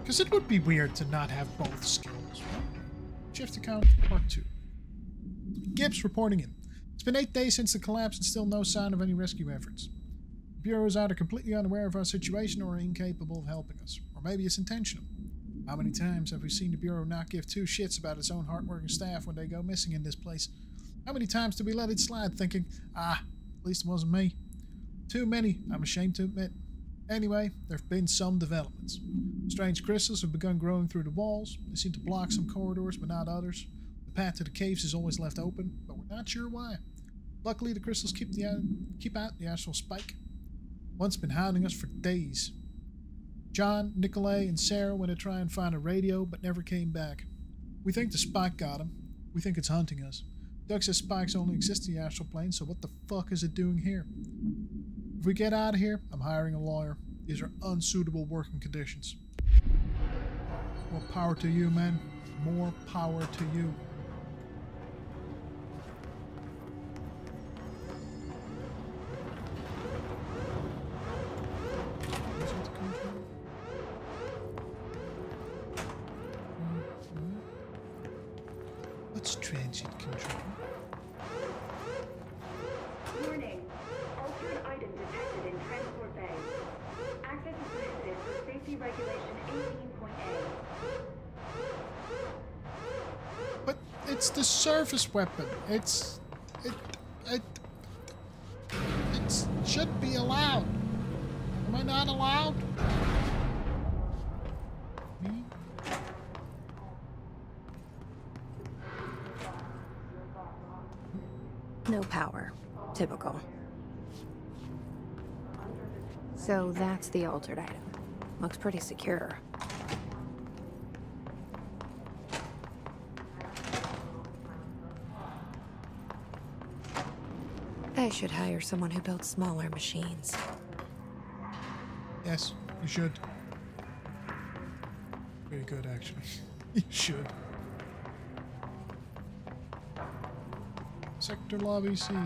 Because it would be weird to not have both skills, right? Shift account, part 2. Gibbs reporting in. It's been 8 days since the collapse and still no sign of any rescue efforts. The Bureau is either completely unaware of our situation or incapable of helping us. Or maybe it's intentional. How many times have we seen the Bureau not give two shits about its own hardworking staff when they go missing in this place? How many times do we let it slide thinking, at least it wasn't me? Too many, I'm ashamed to admit. Anyway, there have been some developments. Strange crystals have begun growing through the walls. They seem to block some corridors, but not others. The path to the caves is always left open, but we're not sure why. Luckily, the crystals keep out the astral spike. One's been hounding us for days. John, Nicolay, and Sarah went to try and find a radio, but never came back. We think the spike got him. We think it's hunting us. Doug says spikes only exist in the astral plane, so what the fuck is it doing here? If we get out of here, I'm hiring a lawyer. These are unsuitable working conditions. More power to you, man. More power to you. What's transit control? Warning. Altered item detected in transport bay. Access is prohibited for safety regulation 18.A. But it's the service weapon. It should be allowed. Am I not allowed? Me? No power. Typical. So that's the altered item. Looks pretty secure. I should hire someone who builds smaller machines. Yes, you should. Very good, actually. You should. Sector Lobby C. No?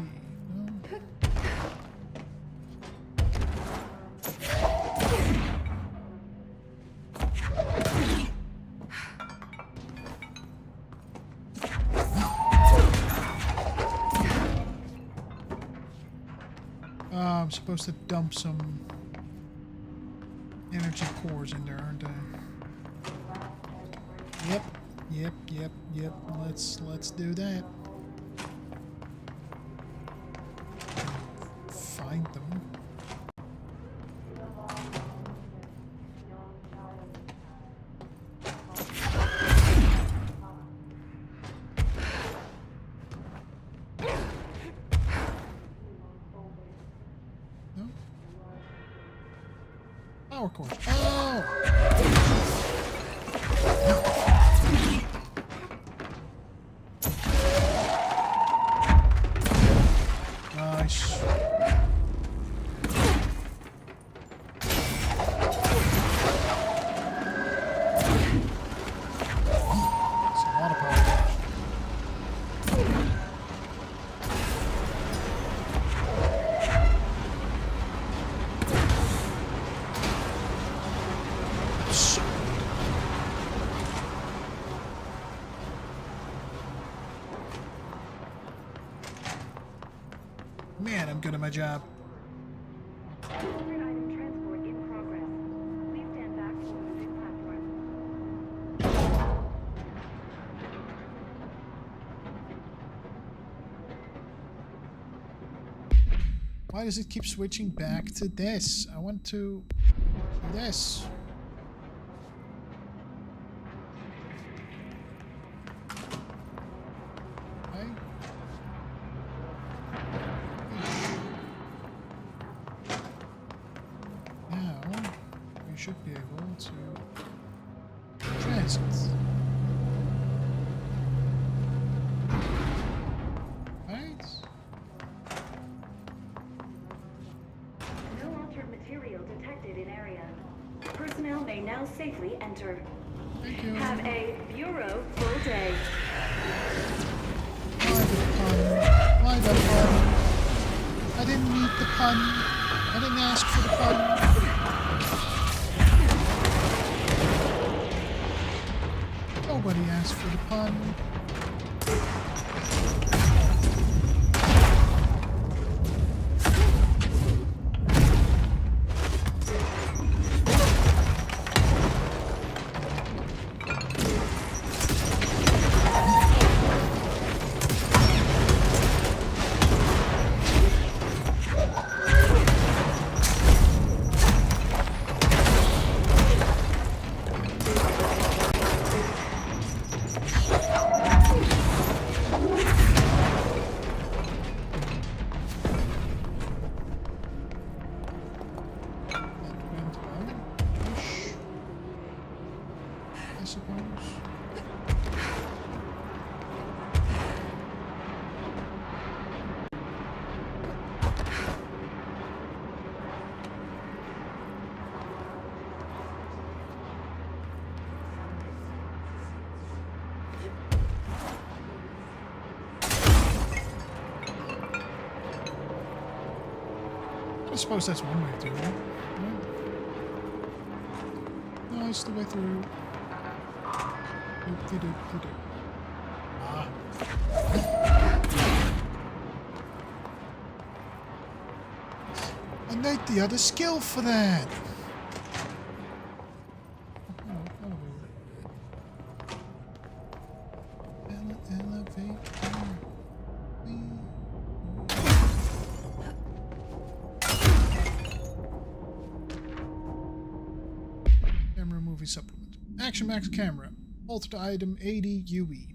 I'm supposed to dump some energy cores in there, aren't I? Yep. Let's do that. Find them. No? Power core. Oh! Nice. That's a lot of power. So man, I'm good at my job. Corporate item transport in progress. Please stand back for moving platform. Why does it keep switching back to this? I want to do this. Okay. Now, we should be able to transit. Right? No altered material detected in area. Personnel may now safely enter. Thank you. Have a bureau full day. Why the pun? I didn't need the pun. I didn't ask for the pun. Nobody asked for the pun. I suppose. I suppose that's one way through. No, it's the way through. Doop-de-doop-de-doop. Ah. I need the other skill for that. Elevate. Camera movie supplement. Action Max camera. Altered item 80 UE.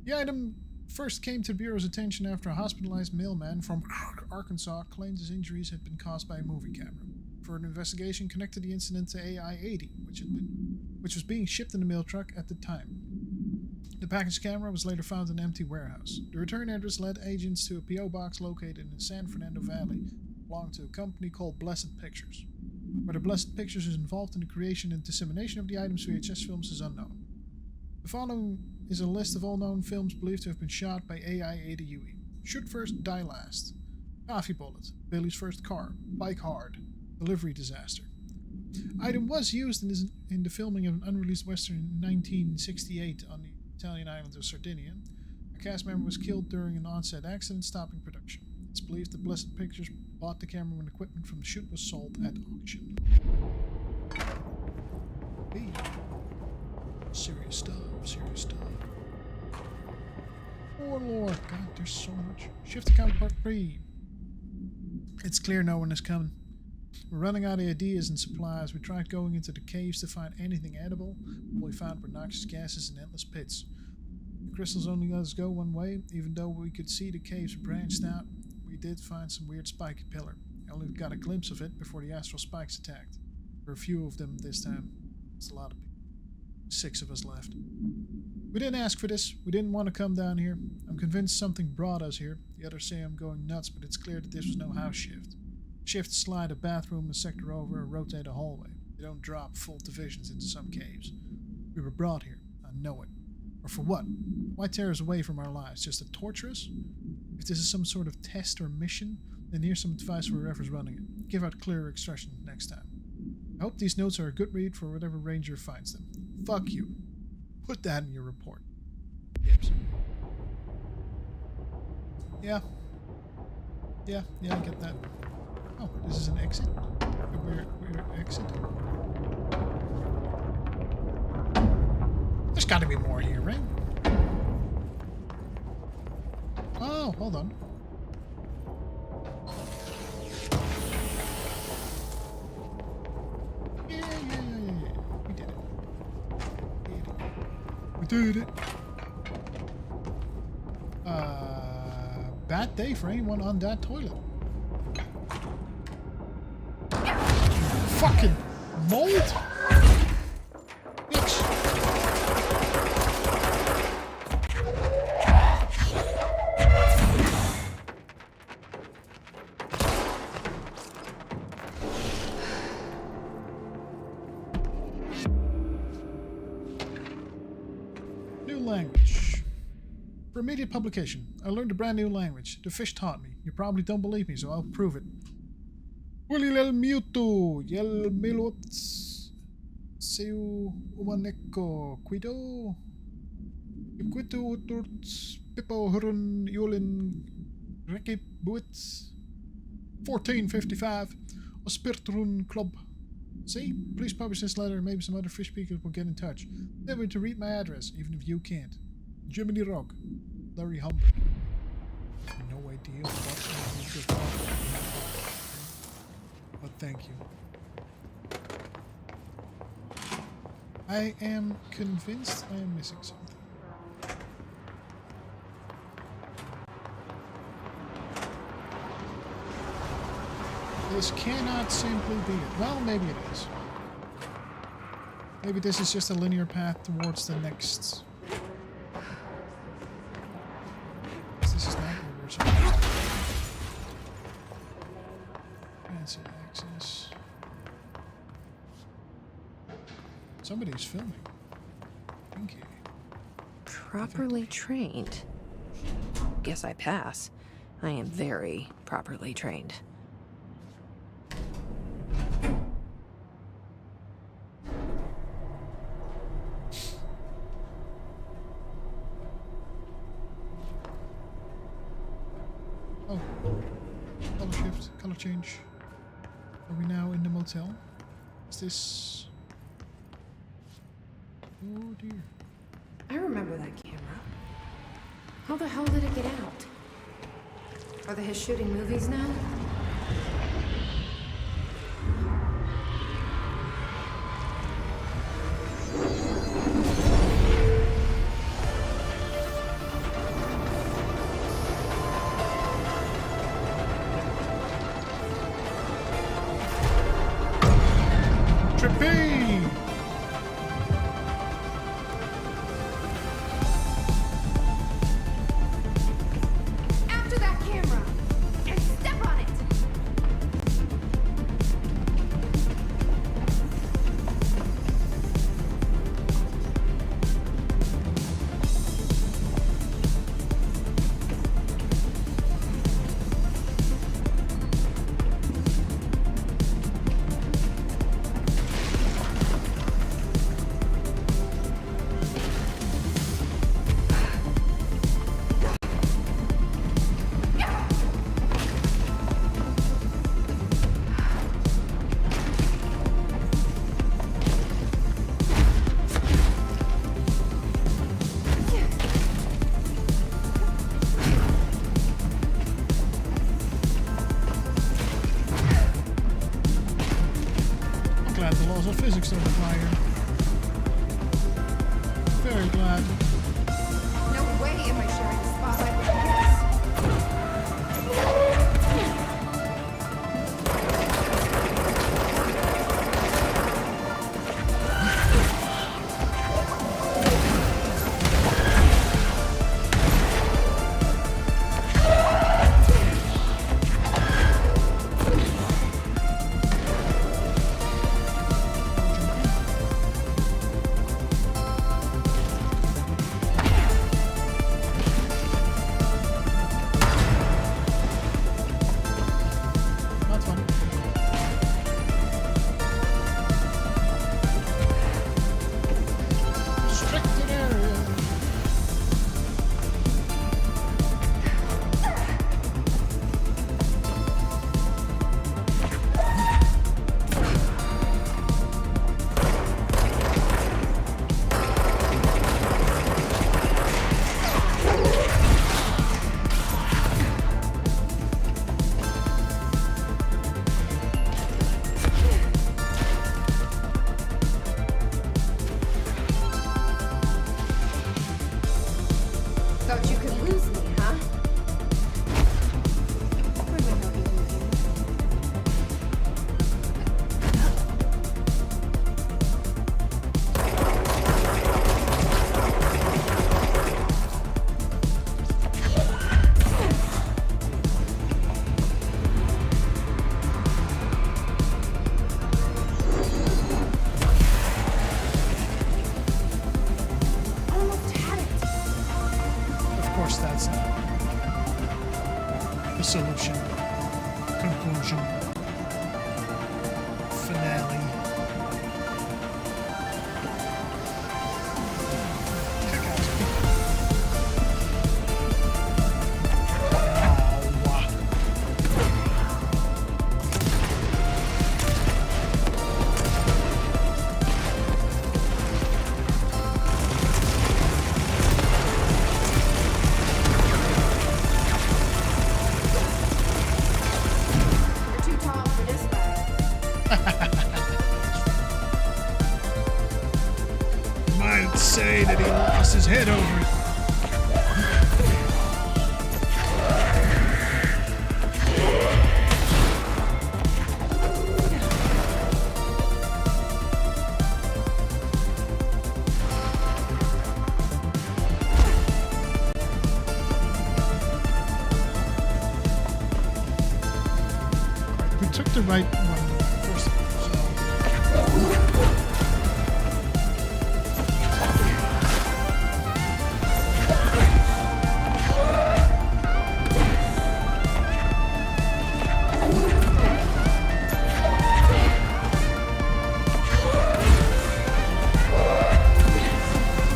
The item first came to the Bureau's attention after a hospitalized mailman from Arkansas claimed his injuries had been caused by a movie camera. Further investigation connected the incident to AI-80, which was being shipped in the mail truck at the time. The package camera was later found in an empty warehouse. The return address led agents to a P.O. box located in the San Fernando Valley, belonging to a company called Blessed Pictures. Whether Blessed Pictures is involved in the creation and dissemination of the item's VHS films is unknown. The following is a list of all known films believed to have been shot by AI-80 UE. Shoot first, die last. Coffee bullet. Billy's first car. Bike hard. Delivery disaster. Item was used in the filming of an unreleased western in 1968 on the Italian island of Sardinia. A cast member was killed during an on-set accident, stopping production. It's believed that Blessed Pictures bought the camera when equipment from the shoot was sold at auction. Hey. Serious stuff, serious stuff. Oh Lord, God, there's so much. Shift account part 3. It's clear no one is coming. We're running out of ideas and supplies. We tried going into the caves to find anything edible. All we found were noxious gases and endless pits. The crystals only let us go one way. Even though we could see the caves branched out, we did find some weird spiky pillar. I only got a glimpse of it before the astral spikes attacked. There were a few of them this time. It's a lot of people. 6 of us left. We didn't ask for this. We didn't want to come down here. I'm convinced something brought us here. The others say I'm going nuts, but it's clear that this was no house shift. Shift slide a bathroom a sector over or rotate a hallway. They don't drop full divisions into some caves. We were brought here. I know it. Or for what? Why tear us away from our lives? Just to torture us? If this is some sort of test or mission, then here's some advice for whoever's running it. Give out clearer instructions next time. I hope these notes are a good read for whatever ranger finds them. Fuck you. Put that in your report. Gibbs. Yeah, I get that. Oh, this is an exit? We're exit? There's gotta be more here, right? Oh, hold on. Yeah. We did it. We did it. Bad day for anyone on that toilet. Fucking mold! Bitch! New language. For immediate publication, I learned a brand new language. The fish taught me. You probably don't believe me, so I'll prove it. Ulilel miutu, yel melots, seu umaneko, quido, quitu uturts, pipo hurun yulin, rekibuits, 1455, ospirtrun club. See? Please publish this letter, maybe some other fish speakers will get in touch. Never to read my address, even if you can't. Jiminy Rock, Larry Humbert. No idea what you're talking about. But thank you. I am convinced I am missing something. This cannot simply be it. Well, maybe it is. Maybe this is just a linear path towards the next. This is not where we're supposed to be. Transit access. Somebody's filming. Thank you. Properly trained. Guess I pass. I am very properly trained. Oh. Color shift, color change. Are we now in the motel? Is this... Oh dear. I remember that camera. How the hell did it get out? Are they shooting movies now? Trippy! After that camera! And step on it! music's over fire. Very glad. No way am I sharing the spotlight with kids. Not fun. Restricted area. Thought you could lose me, huh? Where'd my help you lose you? Almost had it. Of course, that's the solution, conclusion, finale. Kick ass. You're too tall for this guy. Might say that he lost his head over it. We took the right one first.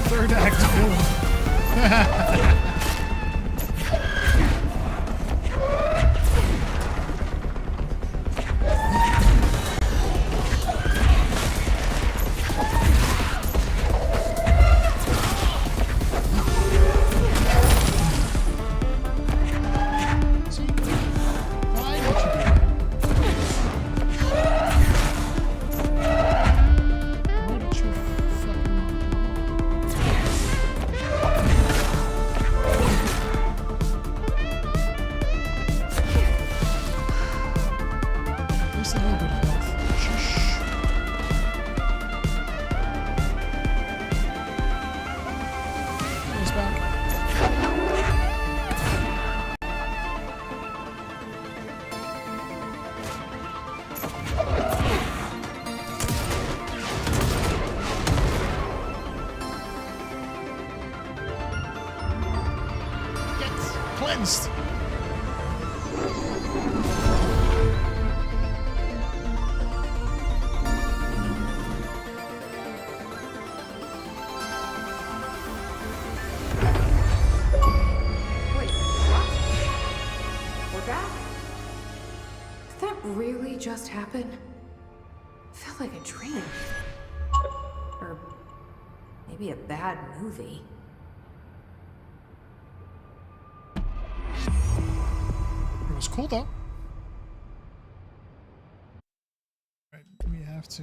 Third act villain. See? Why don't you do that? Why don't you at least a little bit of health. Shush. He's back. Get cleansed. Wait, what? We're back? Did that really just happen? Felt like a dream. Or maybe a bad movie. It was cool though. Right, we have to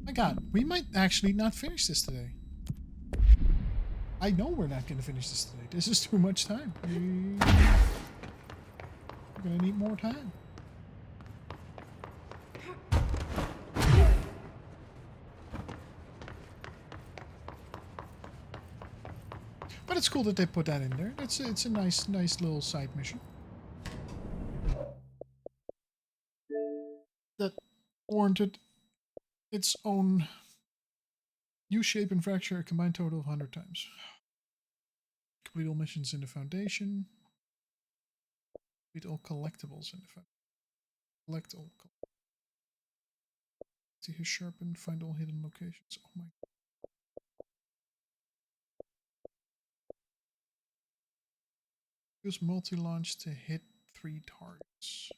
My god, we might actually not finish this today. I know we're not going to finish this today. This is too much time. We're going to need more time. But it's cool that they put that in there. It's a nice little side mission. That warranted its own U-shape and fracture, a combined total of 100 times. Complete all missions in the Foundation. Complete all collectibles in the Foundation. Collect all. See here, sharpen, find all hidden locations. Oh my god. Use multi-launch to hit 3 targets.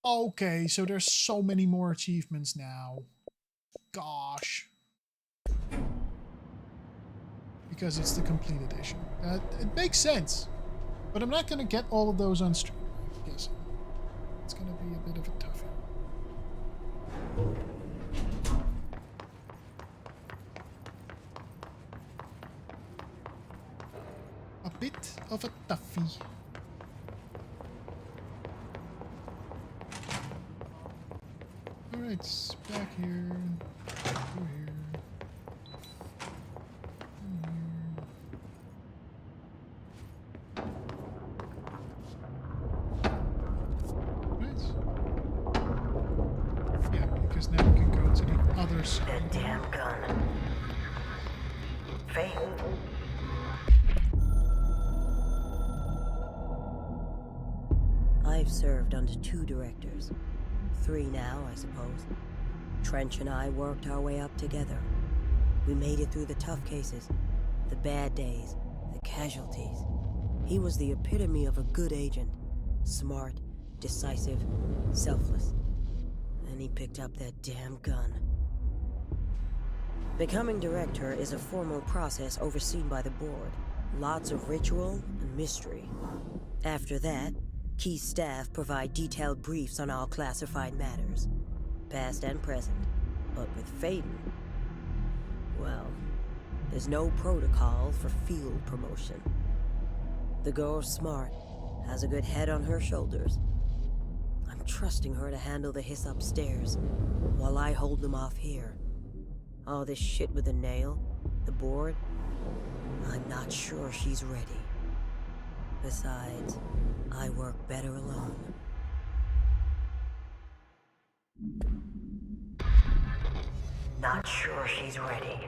Okay, so there's so many more achievements now. Gosh. Because it's the complete edition. It makes sense. But I'm not going to get all of those on stream, I guess. It's going to be a bit of a toughie. A bit of a toughie. Alright, back here. Go here. Right. Yeah, because now we can go to the other side. The damn gun. Fate. I've served under 2 directors. 3 now, I suppose. Trench and I worked our way up together. We made it through the tough cases, the bad days, the casualties. He was the epitome of a good agent. Smart, decisive, selfless. And he picked up that damn gun. Becoming director is a formal process overseen by the board. Lots of ritual and mystery. After that, key staff provide detailed briefs on all classified matters, past and present. But with Faden, well, there's no protocol for field promotion. The girl's smart, has a good head on her shoulders. I'm trusting her to handle the hiss upstairs, while I hold them off here. All this shit with the nail, the board, I'm not sure she's ready. Besides, I work better alone. Not sure she's ready.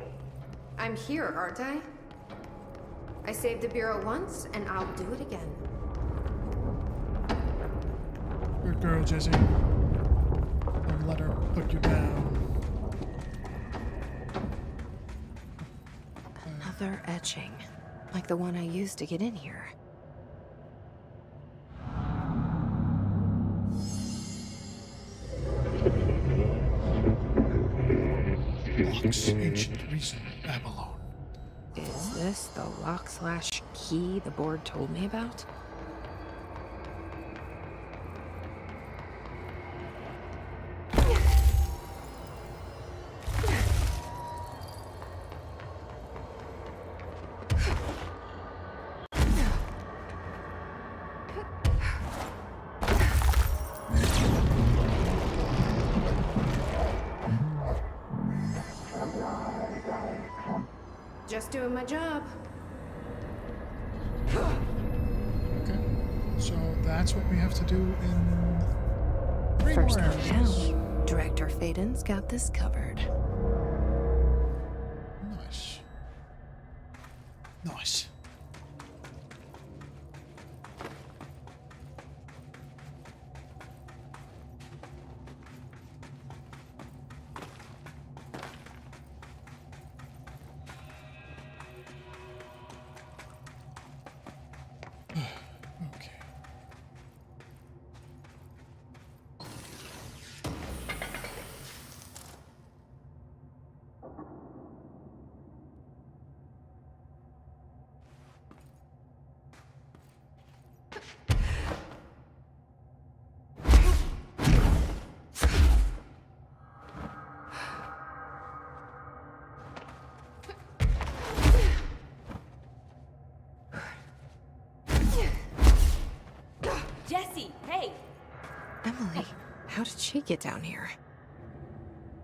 I'm here, aren't I? I saved the Bureau once, and I'll do it again. Good girl, Jesse. Don't let her put you down. Another etching, like the one I used to get in here. Locke's ancient reason, Babylon. Is this the lock/key the board told me about? Just doing my job. Okay, so that's what we have to do in 3 First more one areas. down. Director Faden's got this covered. Nice. Nice. Okay. Hey, how did she get down here?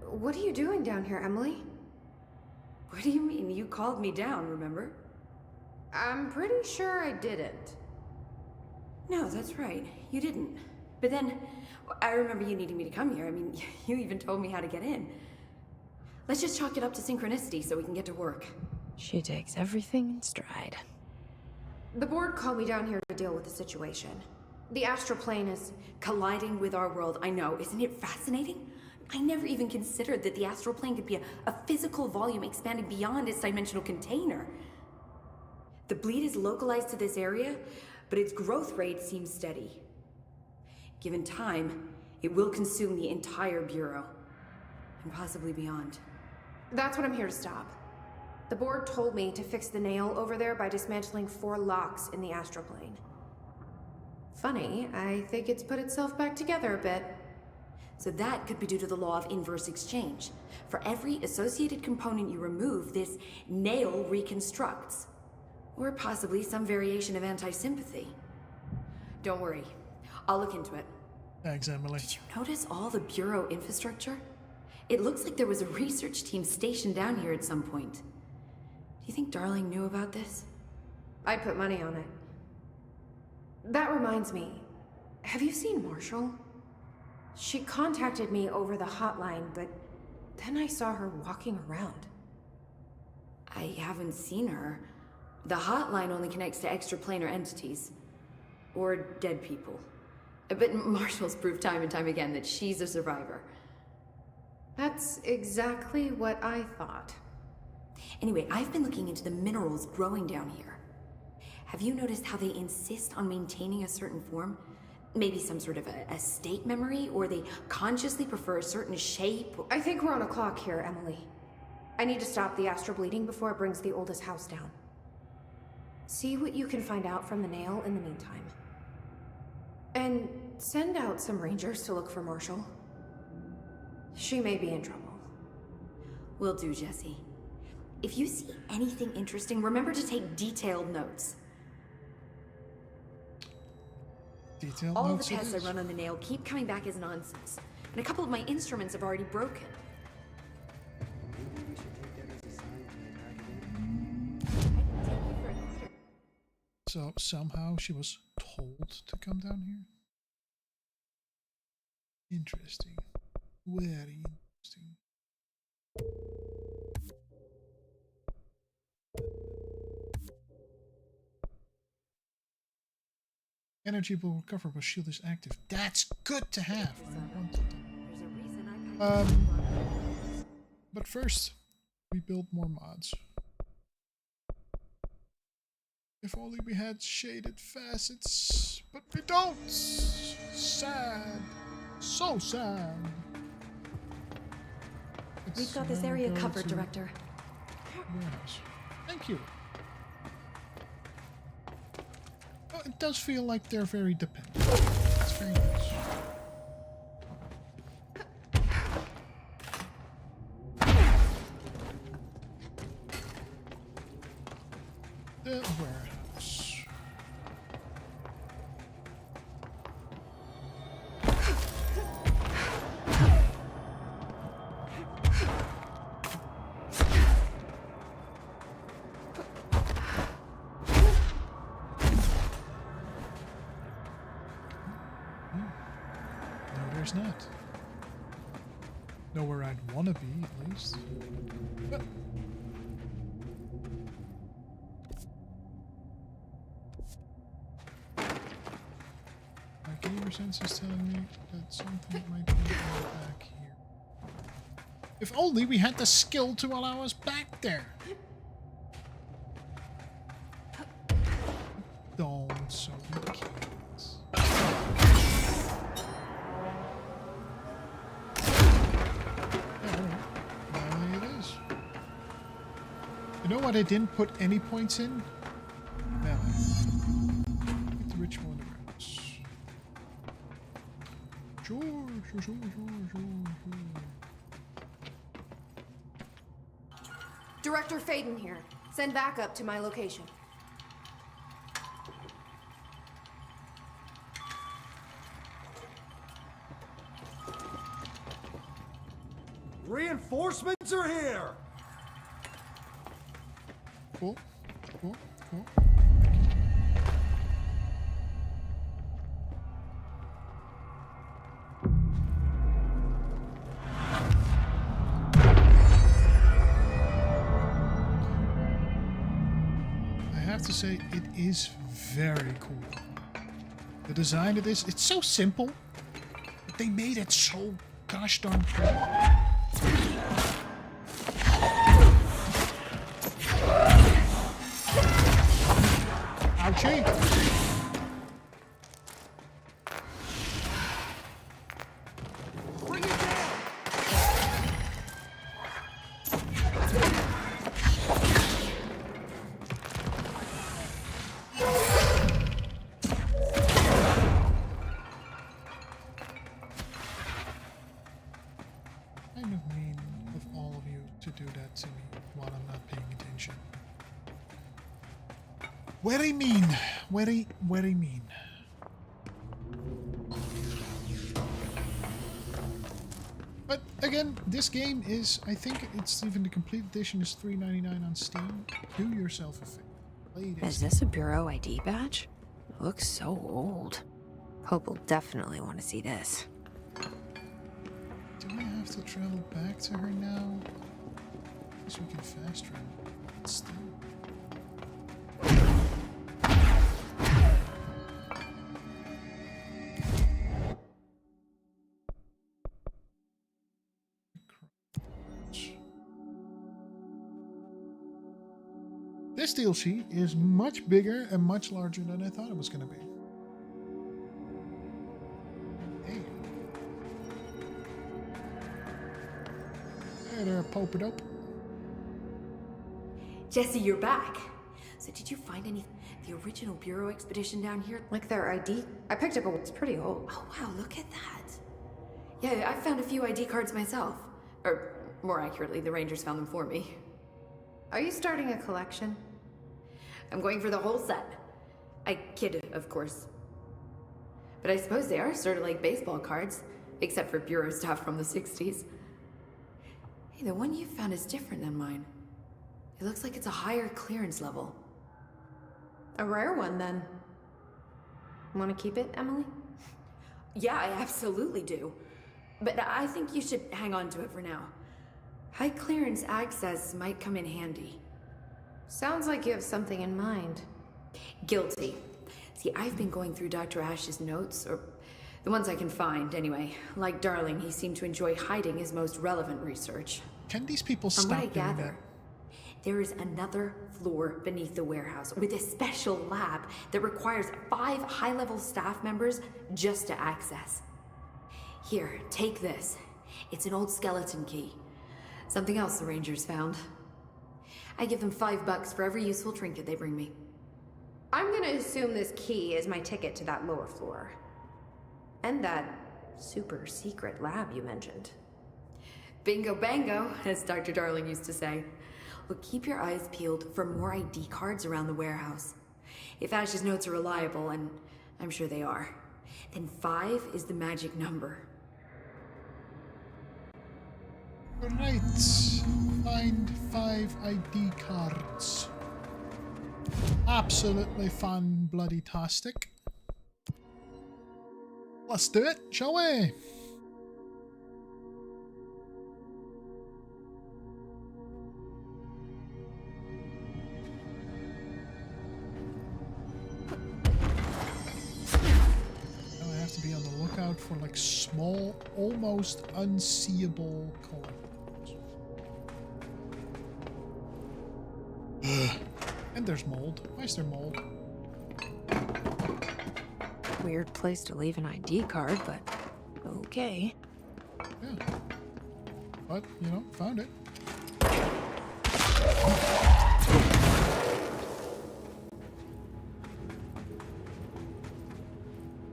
What are you doing down here, Emily? What do you mean? You called me down, remember? I'm pretty sure I didn't. No, that's right. You didn't. But then, I remember you needing me to come here. I mean, you even told me how to get in. Let's just chalk it up to synchronicity so we can get to work. She takes everything in stride. The board called me down here to deal with the situation. The astral plane is... Colliding with our world, I know. Isn't it fascinating? I never even considered that the astral plane could be a physical volume expanding beyond its dimensional container. The bleed is localized to this area, but its growth rate seems steady. Given time, it will consume the entire Bureau, and possibly beyond. That's what I'm here to stop. The board told me to fix the nail over there by dismantling 4 locks in the astral plane. Funny, I think it's put itself back together a bit. So that could be due to the law of inverse exchange. For every associated component you remove, this nail reconstructs. Or possibly some variation of anti-sympathy. Don't worry, I'll look into it. Thanks, Emily. Did you notice all the Bureau infrastructure? It looks like there was a research team stationed down here at some point. Do you think Darling knew about this? I'd put money on it. That reminds me, have you seen Marshall? She contacted me over the hotline, but then I saw her walking around. I haven't seen her. The hotline only connects to extraplanar entities. Or dead people. But Marshall's proved time and time again that she's a survivor. That's exactly what I thought. Anyway, I've been looking into the minerals growing down here. Have you noticed how they insist on maintaining a certain form? Maybe some sort of a state memory, or they consciously prefer a certain shape? I think we're on a clock here, Emily. I need to stop the astral bleeding before it brings the oldest house down. See what you can find out from the nail in the meantime. And send out some rangers to look for Marshall. She may be in trouble. Will do, Jesse. If you see anything interesting, remember to take detailed notes. All the tests I run on the nail keep coming back as nonsense. And a couple of my instruments have already broken. So somehow she was told to come down here? Interesting. Very interesting. Energy will recover while shield is active. That's good to have. But first, we build more mods. If only we had shaded facets, but we don't. Sad. So sad. We've got this area covered, Director. Warehouse. Thank you. Oh, it does feel like they're very dependent. It's very nice. The warehouse. Not. Know where I'd want to be, at least. But my gamer sense is telling me that something might be back here. If only we had the skill to allow us back there. Don't, so we can't. You know what I didn't put any points in? Now, get the ritual in the grounds. Sure. Director Faden here. Send backup to my location. Reinforcements are here! Cool. Cool. Cool. I have to say, it is very cool. The design of this, it's so simple, but they made it so gosh darn cool. Ouchie! Bring it down! I don't mean of all of you to do that to me while I'm not paying attention. Very mean. Very, very mean. But again, this game is, I think it's even the complete edition is $3.99 on Steam. Do yourself a favor. Play this. Is this a Bureau ID badge? It looks so old. Hope will definitely want to see this. Do I have to travel back to her now? I guess we can fast travel. But still. This DLC is much bigger and much larger than I thought it was going to be. Hey. Hey there, Pope-a-dope. Jesse, you're back. So did you find the original Bureau expedition down here? Like their ID? I picked up a... It's pretty old. Oh, wow, look at that. Yeah, I found a few ID cards myself. Or, more accurately, the Rangers found them for me. Are you starting a collection? I'm going for the whole set. I kid, of course. But I suppose they are sort of like baseball cards, except for Bureau stuff from the 60s. Hey, the one you found is different than mine. It looks like it's a higher clearance level. A rare one, then. Want to keep it, Emily? Yeah, I absolutely do. But I think you should hang on to it for now. High clearance access might come in handy. Sounds like you have something in mind. Guilty. See, I've been going through Dr. Ash's notes, or the ones I can find, anyway. Like Darling, he seemed to enjoy hiding his most relevant research. Can these people From stop what I doing gather, that? there is another floor beneath the warehouse with a special lab that requires 5 high-level staff members just to access. Here, take this. It's an old skeleton key. Something else the Rangers found. I give them $5 for every useful trinket they bring me. I'm gonna assume this key is my ticket to that lower floor. And that super secret lab you mentioned. Bingo bango, as Dr. Darling used to say. Look, keep your eyes peeled for more ID cards around the warehouse. If Ash's notes are reliable, and I'm sure they are, then 5 is the magic number. Right. Find 5 ID cards. Absolutely fun, bloody tastic. Let's do it, shall we? Now I have to be on the lookout for like small, almost unseeable collectibles. And there's mold. Why is there mold? Weird place to leave an ID card, but okay. Yeah. But, you know, found it.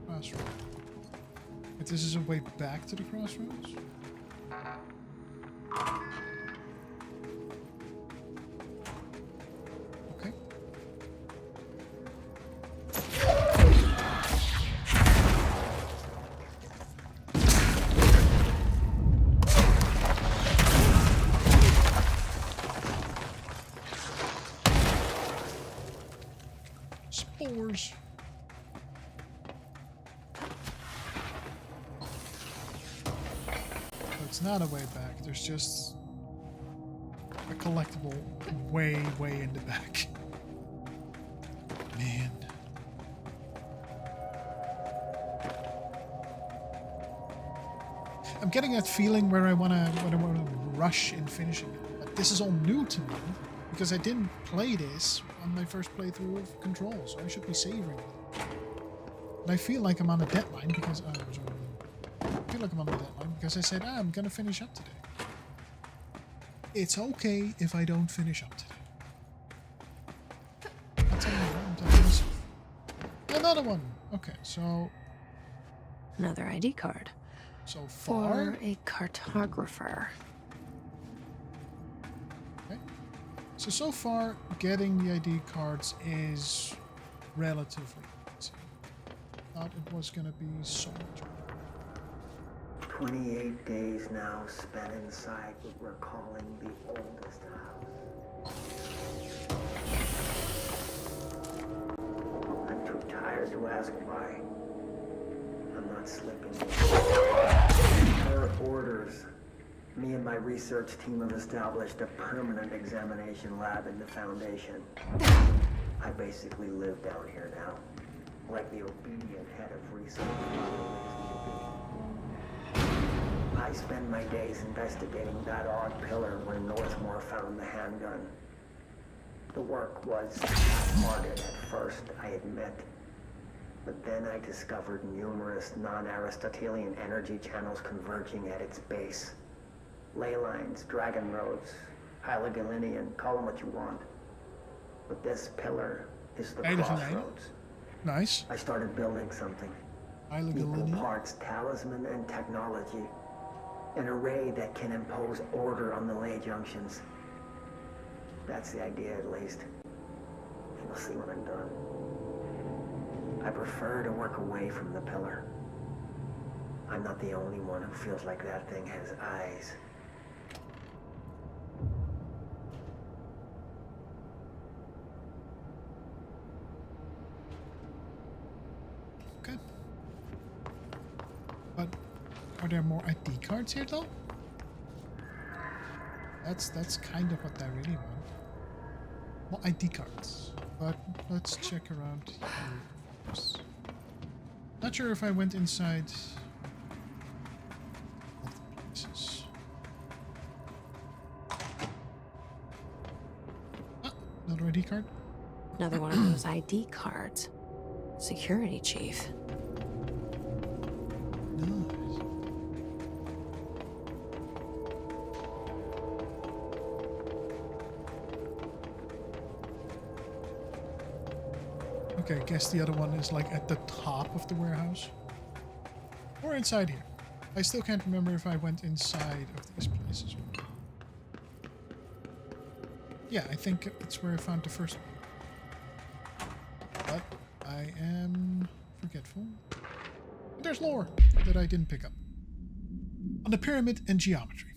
Crossroads. But this is a way back to the crossroads? Okay. Spores. It's not a way back. There's just a collectible way in the back. Man. I'm getting that feeling where I wanna rush in finishing it. But this is all new to me because I didn't play this on my first playthrough of Control, so I should be savoring it. And I feel like I'm on a deadline because I said, I'm gonna finish up today. It's okay if I don't finish up today. That's another one. Okay, so Another ID card. so far, Or a cartographer. okay. So far, getting the ID cards is relatively easy. Thought it was gonna be so much. 28 days now spent inside what we're calling the oldest house. I'm too tired to ask why. I'm not sleeping. Per orders, me and my research team have established a permanent examination lab in the Foundation. I basically live down here now, like the obedient head of research. I spend my days investigating that odd pillar where Northmore found the handgun. The work was half-hearted at first, I admit. But then I discovered numerous non-Aristotelian energy channels converging at its base. Ley lines, dragon roads, Hyligalinian, call them what you want. But this pillar is the crossroads. Nice. I started building something. Equal parts talisman and technology. An array that can impose order on the ley junctions. That's the idea, at least. You'll see when I'm done. I prefer to work away from the pillar. I'm not the only one who feels like that thing has eyes. Okay. But are there more ID cards here, though? That's kind of what I really want. More ID cards. But let's check around here first. Not sure if I went inside all the places. Ah, another ID card. Another one of those ID cards. Security chief. Nice. Okay, I guess the other one is like at the top of the warehouse. Or inside here. I still can't remember if I went inside of these places. Yeah, I think it's where I found the first one. But I am forgetful. There's lore that I didn't pick up. On the pyramid and geometry.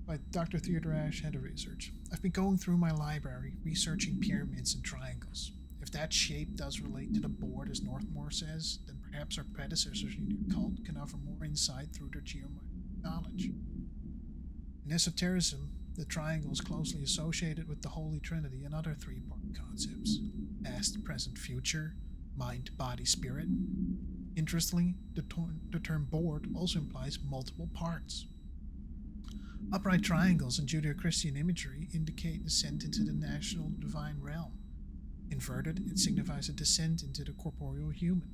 By Dr. Theodore Ash, head of research. I've been going through my library, researching pyramids and triangles. If that shape does relate to the board, as Northmore says, then perhaps our predecessors in your cult can offer more insight through their geometric knowledge. In esotericism, the triangle is closely associated with the Holy Trinity and other three-part concepts: past, present, future, mind, body, spirit. Interestingly, the term board also implies multiple parts. Upright triangles in Judeo-Christian imagery indicate descent into the national divine realm. Inverted, it signifies a descent into the corporeal human.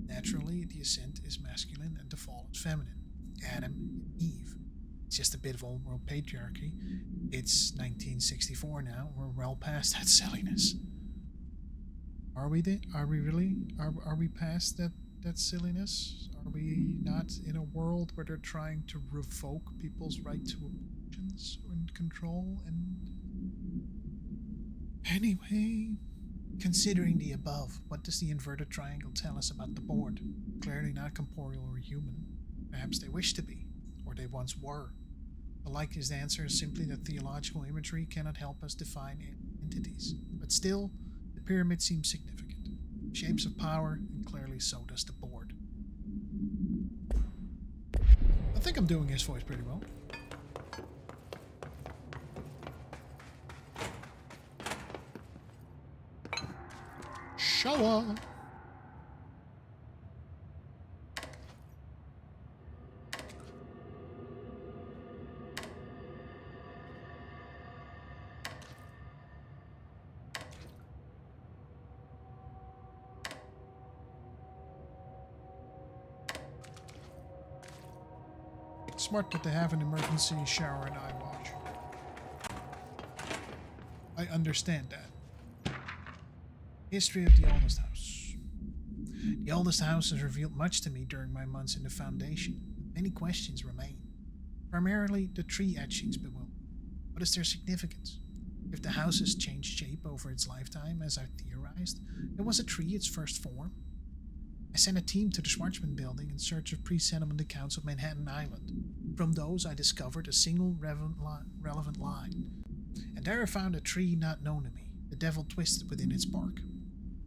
Naturally, the ascent is masculine and the fall is feminine. Adam and Eve. It's just a bit of old world patriarchy. It's 1964 now. We're well past that silliness. Are we really? Are we past that silliness? Are we not in a world where they're trying to revoke people's right to abortions and control? And anyway, considering the above, what does the inverted triangle tell us about the board? Clearly not corporeal or human. Perhaps they wish to be, or they once were. The likeliest answer is simply that theological imagery cannot help us define entities. But still, the pyramid seems significant. shapes of power, and clearly so does the board. I think I'm doing his voice pretty well. Shower! Smart that they have an emergency shower and eye wash. I understand that. History of the oldest house. The oldest house has revealed much to me during my months in the Foundation. Many questions remain. Primarily, the tree etchings bewilder. What is their significance? If the house has changed shape over its lifetime, as I theorized, then was a tree its first form? I sent a team to the Schwarzman building in search of pre-settlement accounts of Manhattan Island. From those, I discovered a single relevant line. And there I found a tree not known to me, the devil twisted within its bark.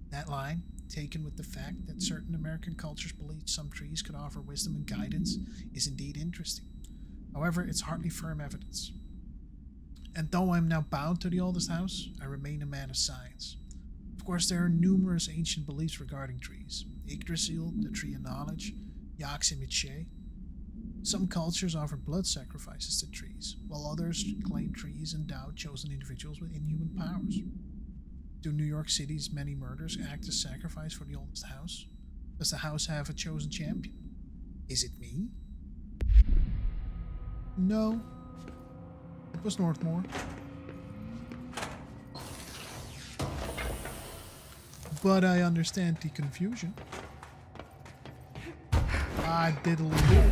That line, taken with the fact that certain American cultures believed some trees could offer wisdom and guidance, is indeed interesting. However, it's hardly firm evidence. And though I am now bound to the oldest house, I remain a man of science. Of course, there are numerous ancient beliefs regarding trees. Yggdrasil, the tree of knowledge, Yaximiche. Some cultures offer blood sacrifices to trees, while others claim trees endowed chosen individuals with inhuman powers. Do New York City's many murders act as sacrifice for the oldest house? Does the house have a chosen champion? Is it me? No. It was Northmore. But I understand the confusion. I diddly do.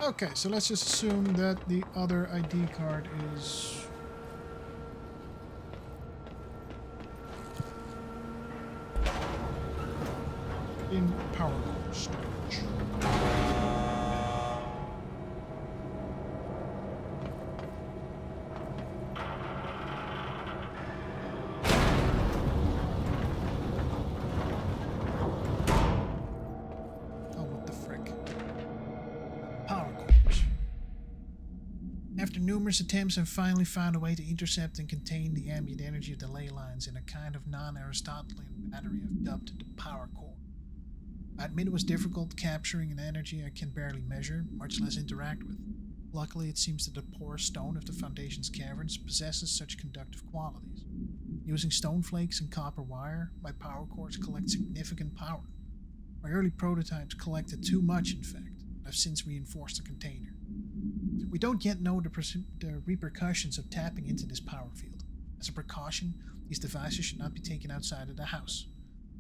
Okay, so let's just assume that the other ID card is... in power core storage. Numerous attempts have finally found a way to intercept and contain the ambient energy of the ley lines in a kind of non-Aristotelian battery I've dubbed the power core. I admit it was difficult capturing an energy I can barely measure, much less interact with. Luckily, it seems that the porous stone of the Foundation's caverns possesses such conductive qualities. Using stone flakes and copper wire, my power cores collect significant power. My early prototypes collected too much, in fact. I've since reinforced the container. We don't yet know the repercussions of tapping into this power field. As a precaution, these devices should not be taken outside of the house.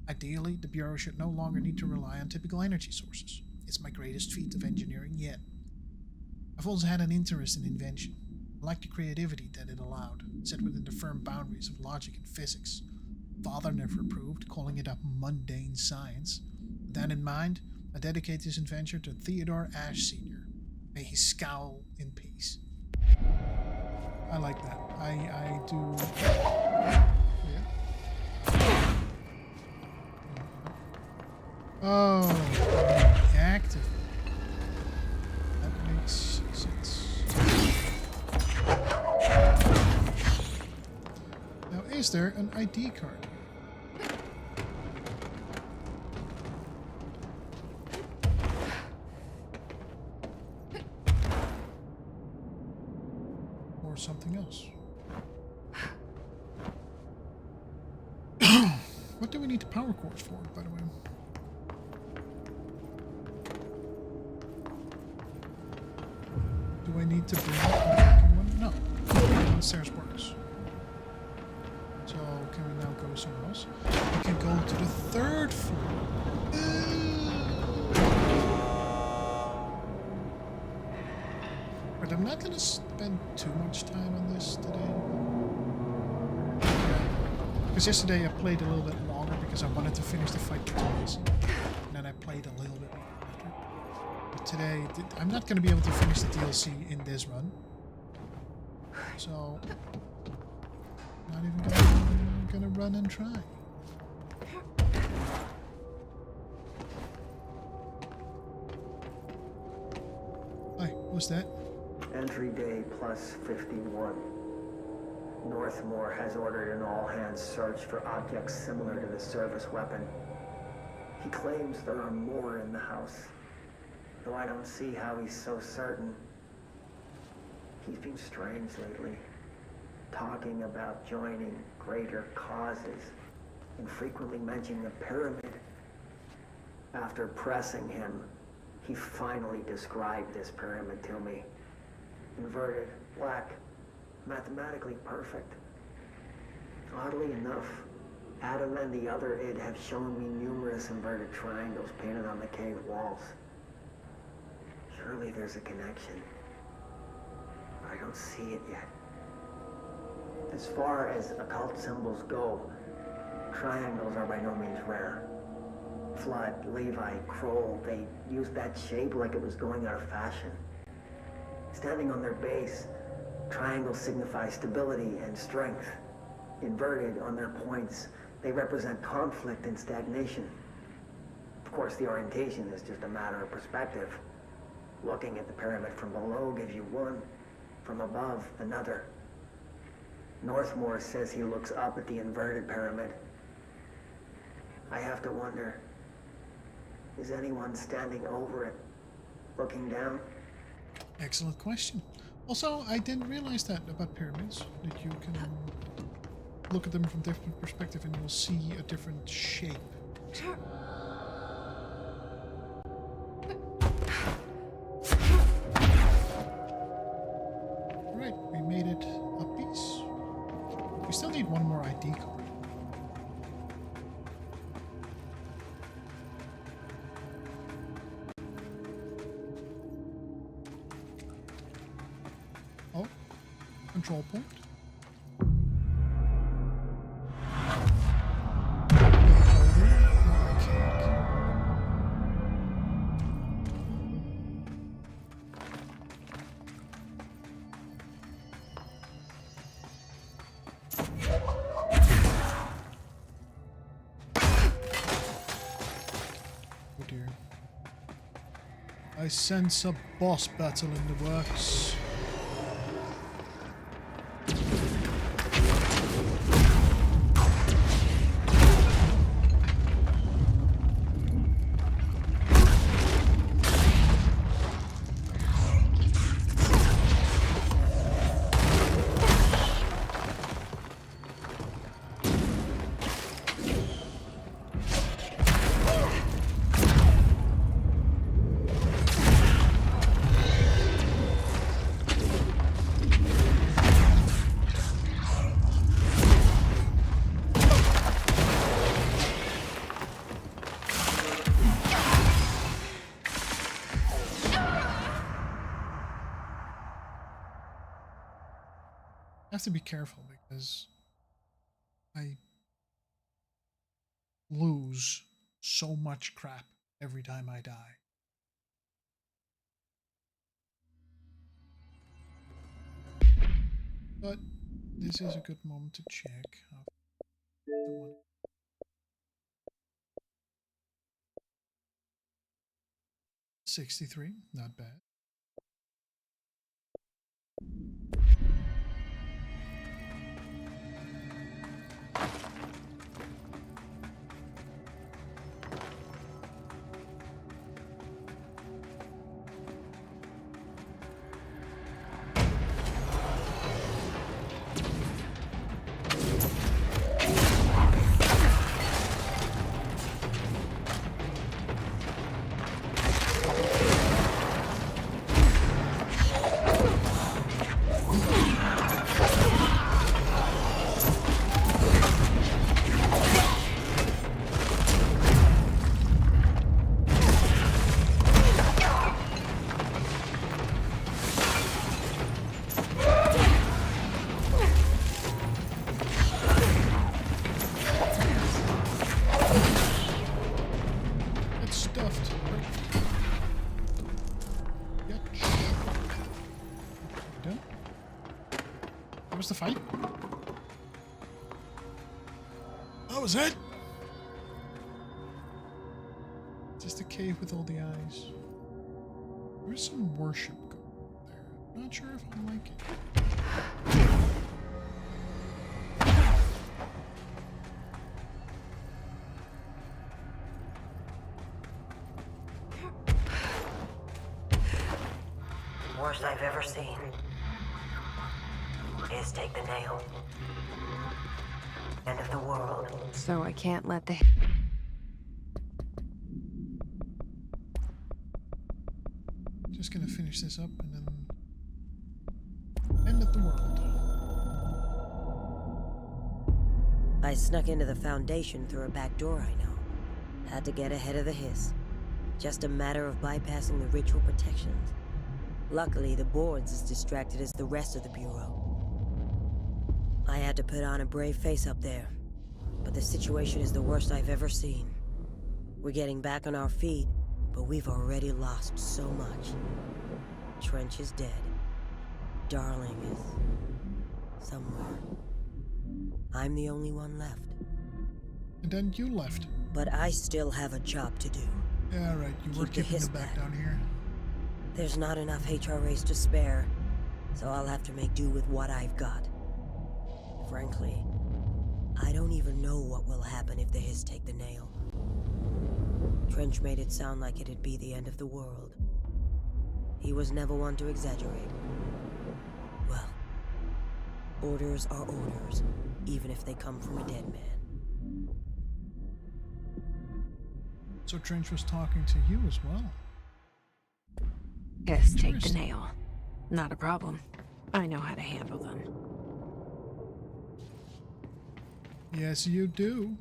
Ideally, the Bureau should no longer need to rely on typical energy sources. It's my greatest feat of engineering yet. I've also had an interest in invention. I like the creativity that it allowed, set within the firm boundaries of logic and physics. Father never approved, calling it a mundane science. With that in mind, I dedicate this adventure to Theodore Ashe Sr. May he scowl in peace. I like that. I do... Yeah. Oh, active. That makes sense. Now, is there an ID card? Something else. What do we need the power cores for, by the way? Do I need to bring one? No. Downstairs works. So can we now go somewhere else? We can go to the 3rd floor. But I'm not going to spend too much time on this today. Because yesterday I played a little bit longer because I wanted to finish the fight with Thomas. And then I played a little bit after. But today, I'm not going to be able to finish the DLC in this run. So, not even gonna run and try. Hi, what's that? Entry day plus 51. Northmore has ordered an all-hands search for objects similar to the service weapon. He claims there are more in the house, though I don't see how he's so certain. He's been strange lately, talking about joining greater causes, and frequently mentioning a pyramid. After pressing him, he finally described this pyramid to me. Inverted, black, mathematically perfect. Oddly enough, Adam and the other id have shown me numerous inverted triangles painted on the cave walls. Surely there's a connection. I don't see it yet. As far as occult symbols go, triangles are by no means rare. Flood, Levi, Kroll, they used that shape like it was going out of fashion. Standing on their base, triangles signify stability and strength. Inverted on their points, they represent conflict and stagnation. Of course, the orientation is just a matter of perspective. Looking at the pyramid from below gives you one, from above another. Northmore says he looks up at the inverted pyramid. I have to wonder, is anyone standing over it, looking down? Excellent question. Also, I didn't realize that about pyramids, that you can look at them from different perspective and you'll see a different shape. Alright, we made it a piece. We still need one more ID card. Oh, control point. Oh dear. I sense a boss battle in the works. I have to be careful because I lose so much crap every time I die. But this is a good moment to check how the one 63, not bad. the fight? That was it? Just a cave with all the eyes. There's some worship going on there. Not sure if I like it. Worst I've ever seen is take the nail. End of the world. So I can't let the... Just gonna finish this up and then end of the world. I snuck into the Foundation through a back door I know. Had to get ahead of the hiss. Just a matter of bypassing the ritual protections. Luckily, the board's as distracted as the rest of the Bureau. I had to put on a brave face up there, but the situation is the worst I've ever seen. We're getting back on our feet, but we've already lost so much. Trench is dead. Darling is... somewhere. I'm the only one left. And then you left. But I still have a job to do. Yeah, right. You were keeping them back down here. There's not enough HRAs to spare, so I'll have to make do with what I've got. Frankly, I don't even know what will happen if the Hiss take the nail. Trench made it sound like it'd be the end of the world. He was never one to exaggerate. Well, orders are orders, even if they come from a dead man. So Trench was talking to you as well. Yes, take the nail. Not a problem. I know how to handle them. Yes, you do.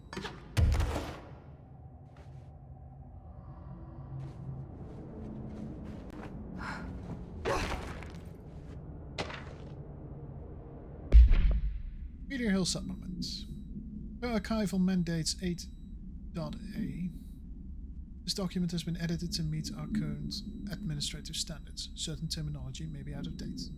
Meteor Hill Supplements. Archival Mandates 8.A. This document has been edited to meet our current administrative standards. Certain terminology may be out of date.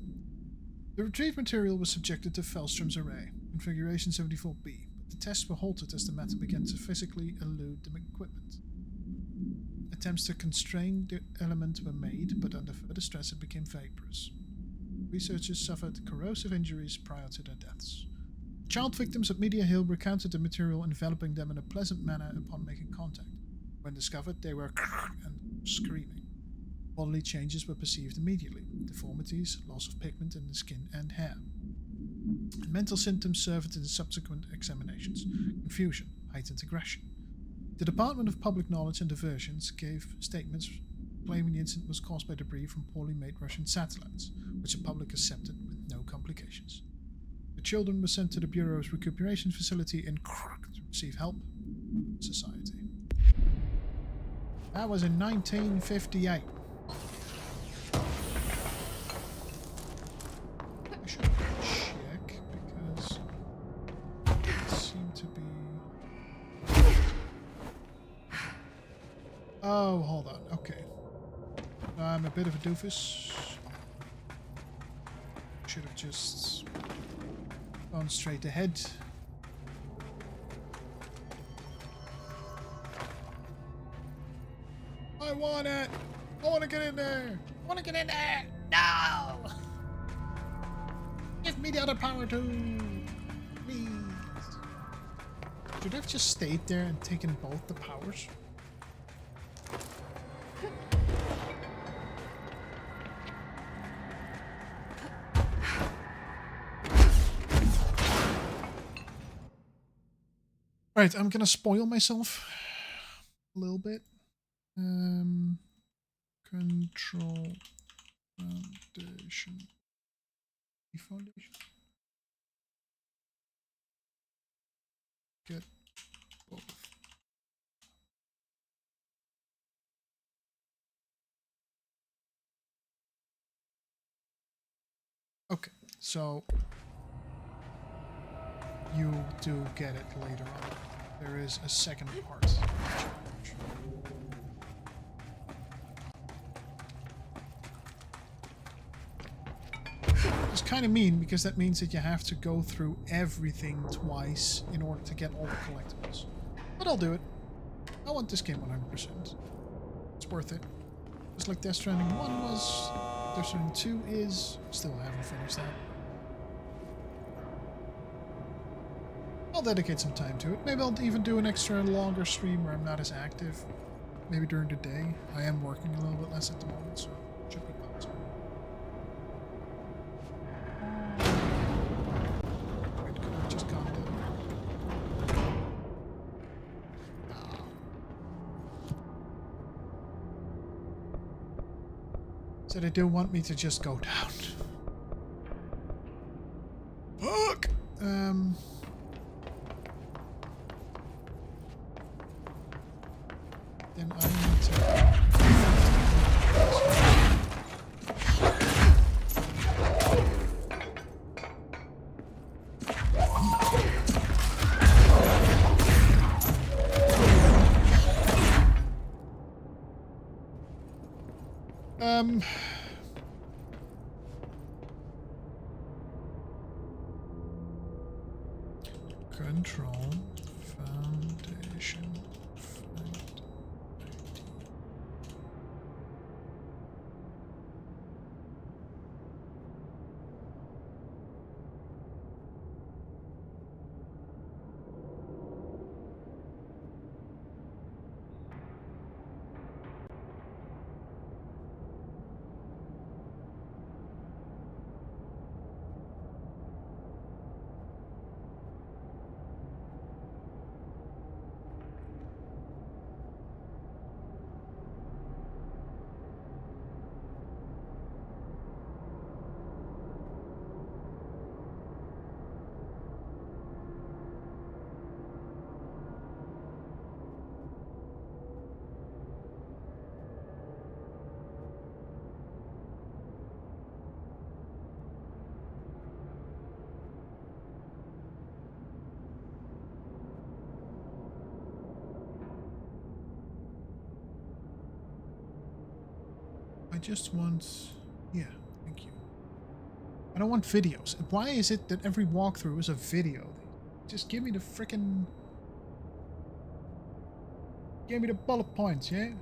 The retrieved material was subjected to Fellstrom's array, configuration 74B, but the tests were halted as the matter began to physically elude the equipment. Attempts to constrain the element were made, but under further stress it became vaporous. Researchers suffered corrosive injuries prior to their deaths. Child victims at Meteor Hill recounted the material enveloping them in a pleasant manner upon making contact. When discovered, they were and screaming. Bodily changes were perceived immediately: deformities, loss of pigment in the skin and hair. Mental symptoms surfaced in the subsequent examinations: confusion, heightened aggression. The Department of Public Knowledge and Diversions gave statements claiming the incident was caused by debris from poorly made Russian satellites, which the public accepted with no complications. The children were sent to the Bureau's recuperation facility in to receive help from society. That was in 1958. I should check because it seemed to be... Oh, hold on. Okay. I'm a bit of a doofus. Should have just gone straight ahead. I want it! I want to get in there! I want to get in there! No! Give me the other power too! Please! Should I have just stayed there and taken both the powers? Right, I'm gonna spoil myself a little bit. Control foundation. Foundation. Get both. Okay, so you do get it later on. There is a second part. Just kind of mean because that means that you have to go through everything twice in order to get all the collectibles. But I'll do it. I want this game 100%. It's worth it. Just like Death Stranding 1 was, Death Stranding 2 is. Still haven't finished that. I'll dedicate some time to it. Maybe I'll even do an extra longer stream where I'm not as active. Maybe during the day. I am working a little bit less at the moment, so it should be fun. Wait, could I just calm down? Ah. So they do want me to just go down. Fuck! Then I need to... Control Foundation. I just want... Yeah, thank you. I don't want videos. Why is it that every walkthrough is a video? Just give me the frickin'... Give me the bullet points, yeah?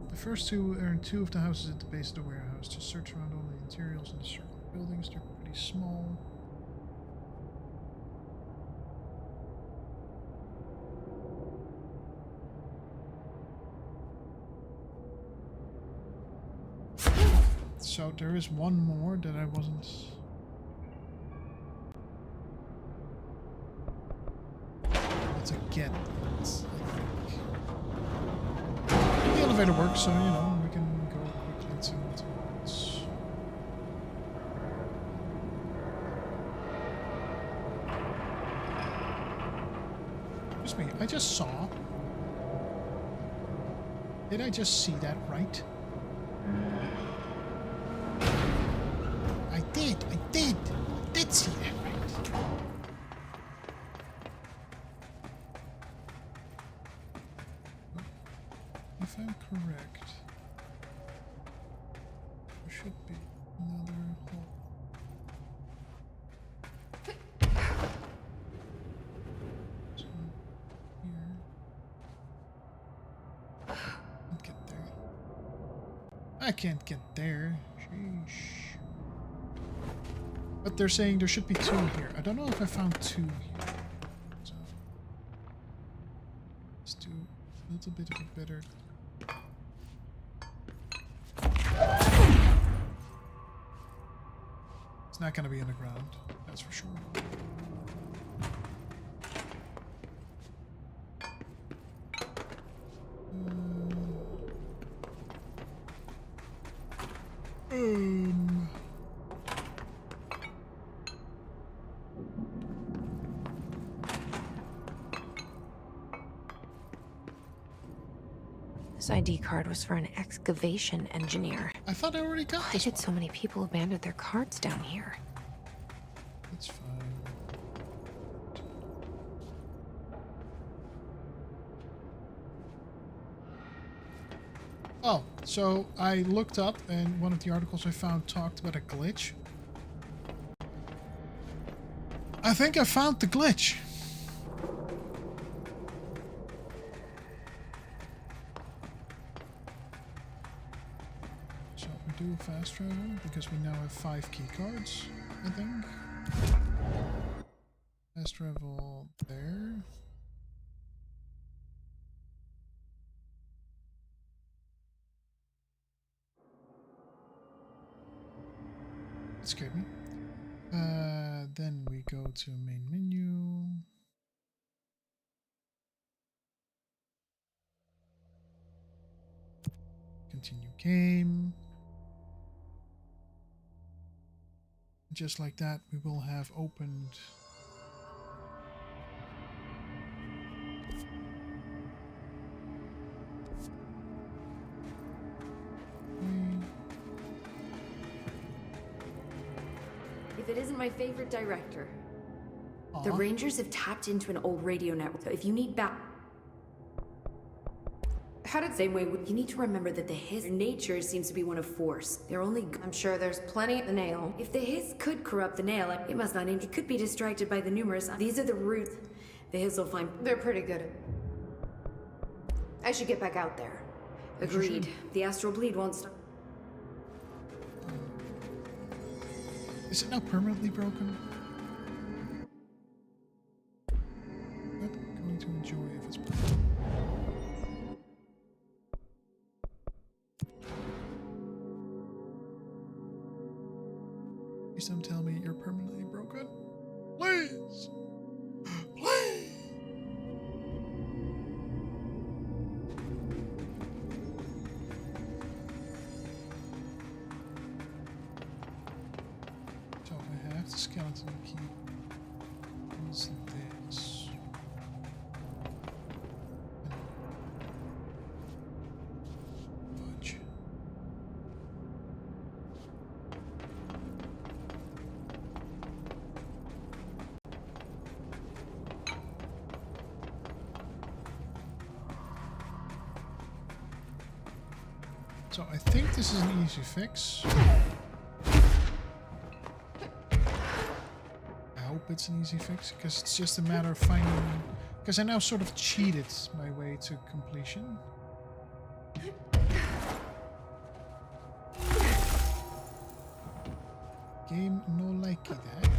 The first two are in two of the houses at the base of the warehouse. Just search around all the interiors in the circle buildings. They're pretty small. So there is one more that I wasn't... It's a get. It's, I think. The elevator works, so you know we can go quickly and see what's else. Excuse me, I just saw. Did I just see that right? I did see that right. If I'm correct, there should be another hole. So, here. Can't get there. I can't get there. Sheesh. But they're saying there should be two here. I don't know if I found two here. So let's do a little bit of a better. It's not going to be underground, that's for sure. This ID card was for an excavation engineer. I thought I already got this. Why did so many people abandon their cards down here? That's fine. Oh, So I looked up, and one of the articles I found talked about a glitch. I think I found the glitch. So we do fast travel because we now have 5 key cards, I think. Fast travel there. It scared me. Then we go to main menu. Continue game. Just like that, we will have opened If it isn't my favorite director. Aww. The Rangers have tapped into an old radio network. So if you need back... How did... Same way, you need to remember that the Hiss nature seems to be one of force. They're only... I'm sure there's plenty of the nail. If the Hiss could corrupt the nail, it must not... It could be distracted by the numerous... These are the roots. The Hiss will find... They're pretty good. I should get back out there. Agreed. The astral bleed won't stop. Is it now permanently broken? Not going to enjoy if it's broken. Please don't tell me you're permanently broken. Please! Please! So I have the skeleton key. What's this? Fudge. So I think this is an easy fix. I hope it's an easy fix, because it's just a matter of finding... Because I now sort of cheated my way to completion. Game no likey that.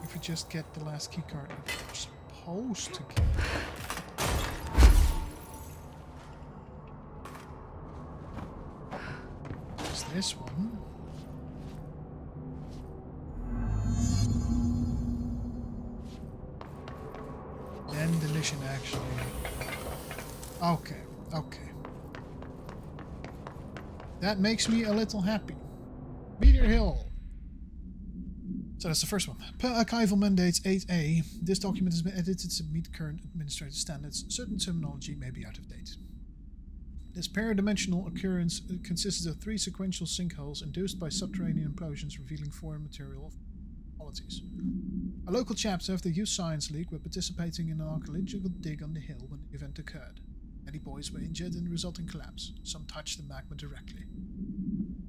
If we just get the last key card we're supposed to get. Is this one? Then the mission actually. Okay, okay. That makes me a little happy. Meteor Hill. So that's the first one. Per Archival Mandates 8A, this document has been edited to meet current administrative standards. Certain terminology may be out of date. This paradimensional occurrence consists of 3 sequential sinkholes induced by subterranean implosions revealing foreign material qualities. A local chapter of the Youth Science League were participating in an archaeological dig on the hill when the event occurred. Many boys were injured in the resulting collapse. Some touched the magma directly.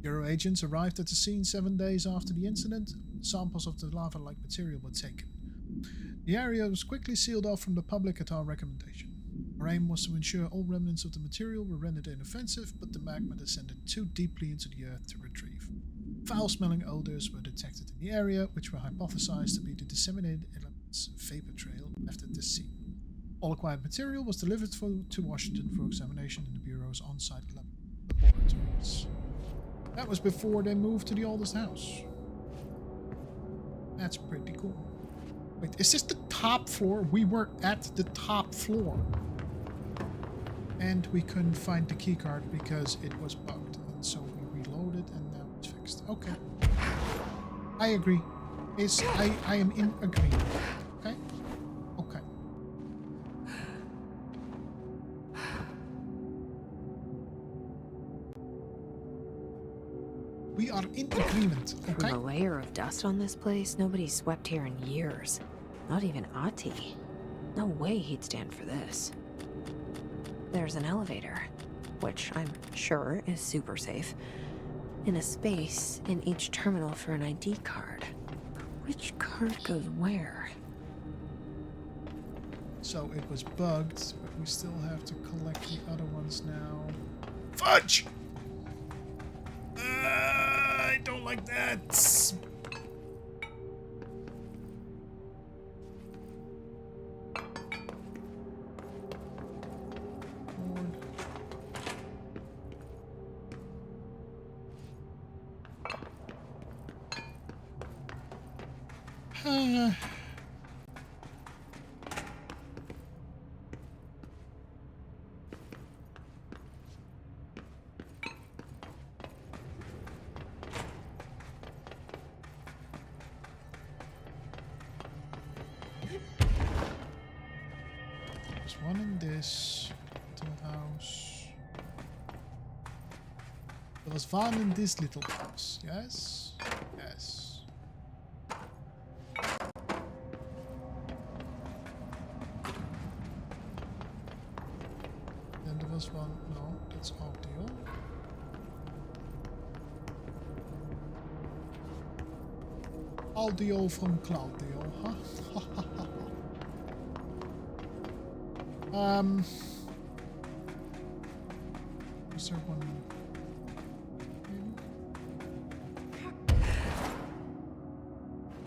Bureau agents arrived at the scene 7 days after the incident. Samples of the lava-like material were taken. The area was quickly sealed off from the public at our recommendation. Our aim was to ensure all remnants of the material were rendered inoffensive, but the magma descended too deeply into the earth to retrieve. Foul-smelling odors were detected in the area, which were hypothesized to be the disseminated elements vapor trail left at this scene. All acquired material was delivered to Washington for examination in the Bureau's on-site laboratories. That was before they moved to the oldest house. That's pretty cool. Wait, is this the top floor? We were at the top floor. And we couldn't find the keycard because it was bugged. And so we reloaded and now it's fixed. Okay. I agree. I am in agreement. Okay? Okay. We are in agreement, From okay? the layer of dust on this place, nobody's swept here in years. Not even Ati. No way he'd stand for this. There's an elevator, which I'm sure is super safe, and a space in each terminal for an ID card. Which card goes where? So it was bugged, but we still have to collect the other ones now. Fudge! I don't like that. There's one in this little house. There was one in this little house. Yes? Yes. Then there was one. No, that's Oakdale. Audio from Clouddale, huh? Is there one?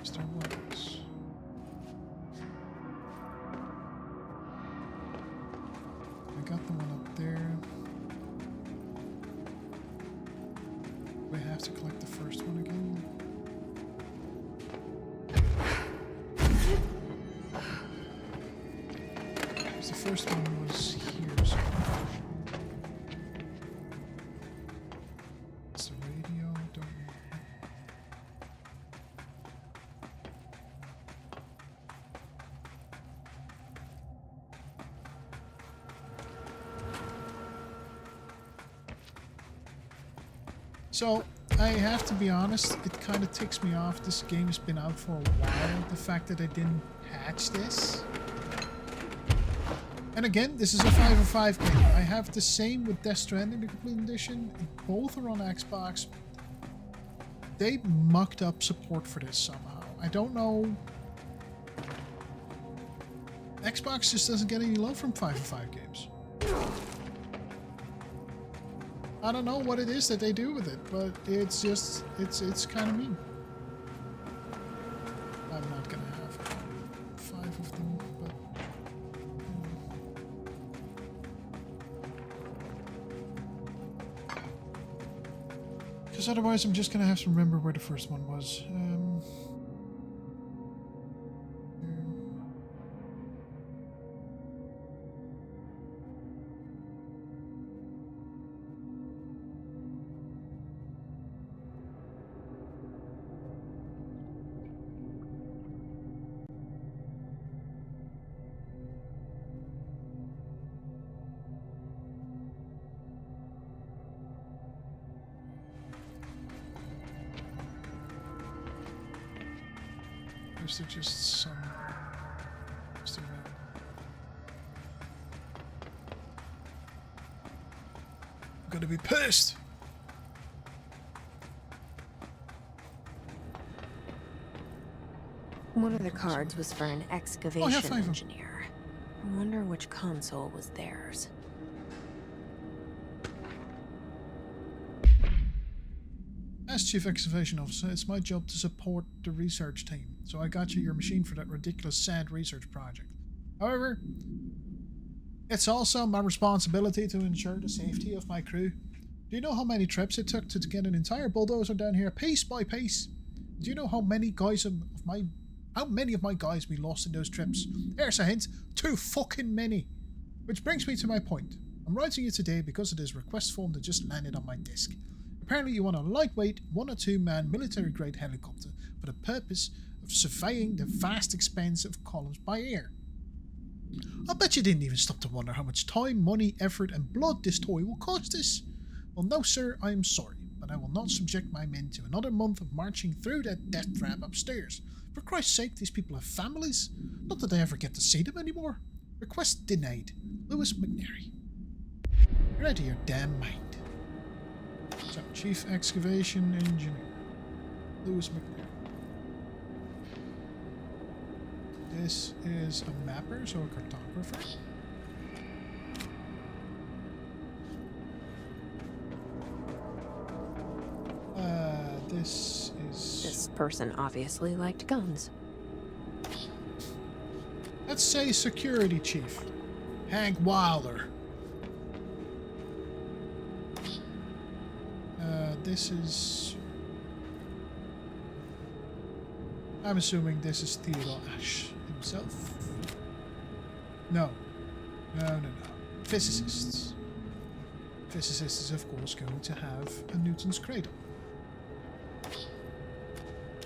Is there one? I got the one up there. We have to collect the first one again. The first one was here, so it's the radio, don't know. So I have to be honest, it kind of ticks me off. This game's been out for a while. The fact that I didn't patch this. And again, this is a 505 game. I have the same with Death Stranding, the Complete Edition. Both are on Xbox. They mucked up support for this somehow. I don't know. Xbox just doesn't get any love from 505 games. I don't know what it is that they do with it, but it's just, it's kind of mean. I'm not gonna have 5 of them, but... Because otherwise I'm just going to have to remember where the first one was. Is there just some... Is there I'm gonna be pissed! One of the cards was for an excavation engineer. I wonder which console was theirs. As Chief Excavation Officer, it's my job to support the research team, so I got you your machine for that ridiculous sad research project. However, it's also my responsibility to ensure the safety of my crew. Do you know how many trips it took to get an entire bulldozer down here piece by piece? Do you know how many guys of my guys we lost in those trips? Here's a hint, too fucking many. Which brings me to my point. I'm writing you today because of this request form that just landed on my desk. Apparently you want a lightweight 1 or 2 man military grade helicopter for the purpose of surveying the vast expanse of columns by air. I bet you didn't even stop to wonder how much time, money, effort and blood this toy will cost us. Well no sir, I am sorry, but but I will not subject my men to another month of marching through that death trap upstairs. For Christ's sake, these people have families. Not that I ever get to see them anymore. Request denied. Lewis McNary. You're out of your damn mind. So, Chief Excavation Engineer. Lewis McNary. This is a mapper, so a cartographer. This person obviously liked guns. Let's say security chief. Hank Wilder. This is... I'm assuming this is Theodore Ash himself. No. No. Physicists. Physicist is of course going to have a Newton's cradle.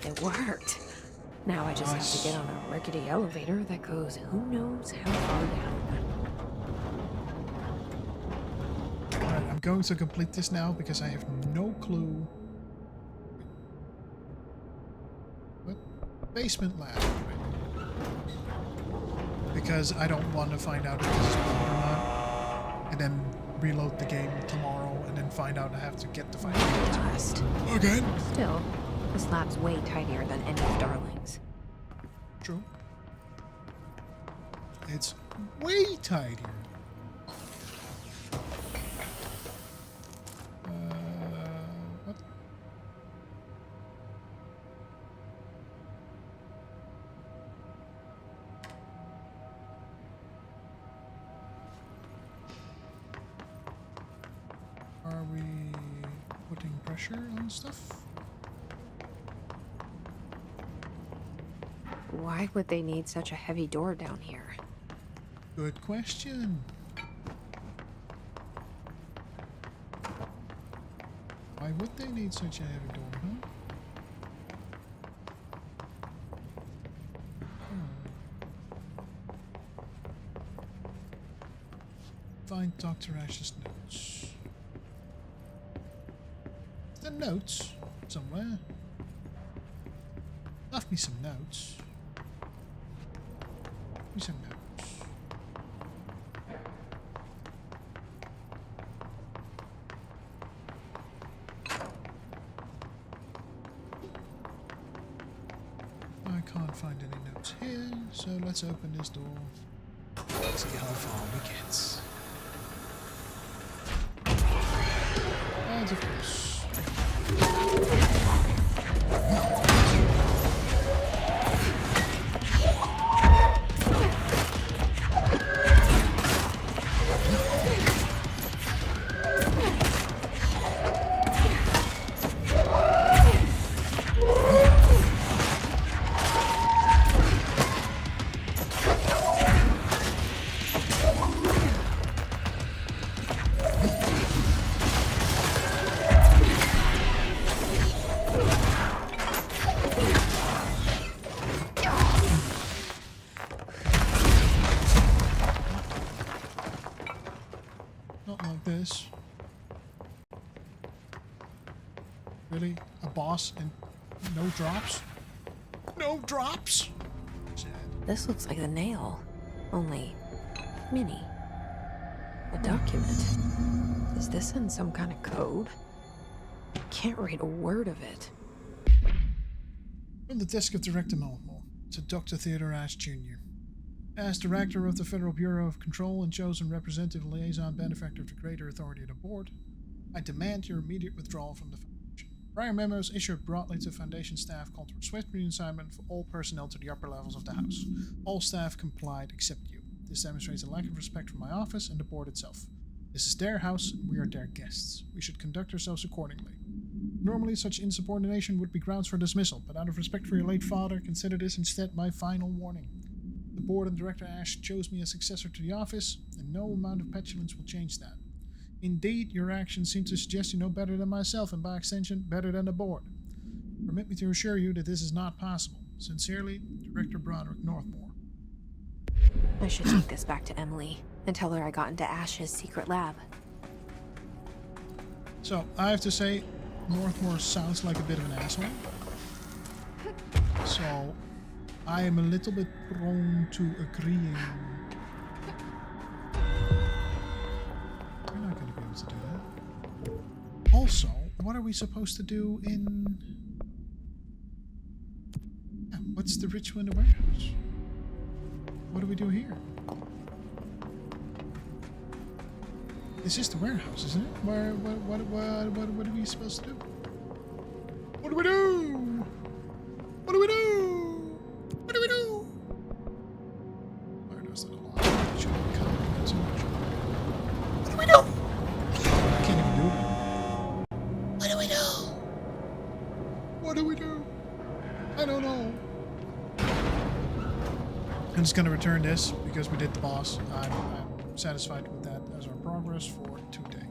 It worked. Now I just have to get on a rickety elevator that goes who knows how far down. Alright, I'm going to complete this now because I have no clue. What? Basement lab. Because I don't want to find out if this is bugged or not. And then reload the game tomorrow and then find out I have to get the final Dust. Again? Still, this lab's way tidier than any of Darling's. True. It's way tidier. What? Are we putting pressure on stuff? Why would they need such a heavy door down here? Good question. Why would they need such a heavy door, huh? Find Dr. Ash's notes. Is there notes somewhere? Left me some notes. Give me some notes. I can't find any notes here, so let's open this door. See how far we get. And of course. This. Really? A boss and no drops? No drops? Sad. This looks like the nail, only mini. A document. Is this in some kind of code? Can't read a word of it. From the desk of Director Malmore to Dr. Theodore Ash Jr. As Director of the Federal Bureau of Control and chosen representative liaison benefactor of the greater authority of the board, I demand your immediate withdrawal from the Foundation. Prior memos issued broadly to Foundation staff called for swift reassignment for all personnel to the upper levels of the House. All staff complied except you. This demonstrates a lack of respect for my office and the board itself. This is their house, and we are their guests. We should conduct ourselves accordingly. Normally, such insubordination would be grounds for dismissal, but out of respect for your late father, consider this instead my final warning. The board and Director Ash chose me as successor to the office, and no amount of petulance will change that. Indeed, your actions seem to suggest you know better than myself, and by extension, better than the board. Permit me to assure you that this is not possible. Sincerely, Director Broderick Northmore. I should take this back to Emily and tell her I got into Ash's secret lab. So, I have to say, Northmore sounds like a bit of an asshole. So I am a little bit prone to agreeing. We're not going to be able to do that. Also, what are we supposed to do in... Yeah, what's the ritual in the warehouse? What do we do here? This is the warehouse, isn't it? What are we supposed to do? What do we do? What do we do? What do we do? Where does that alarm? It should be coming too much. What do we do? I can't even do it. What do we do? What do we do? I don't know. I'm just gonna return this because we did the boss. I'm satisfied with that as our progress for today.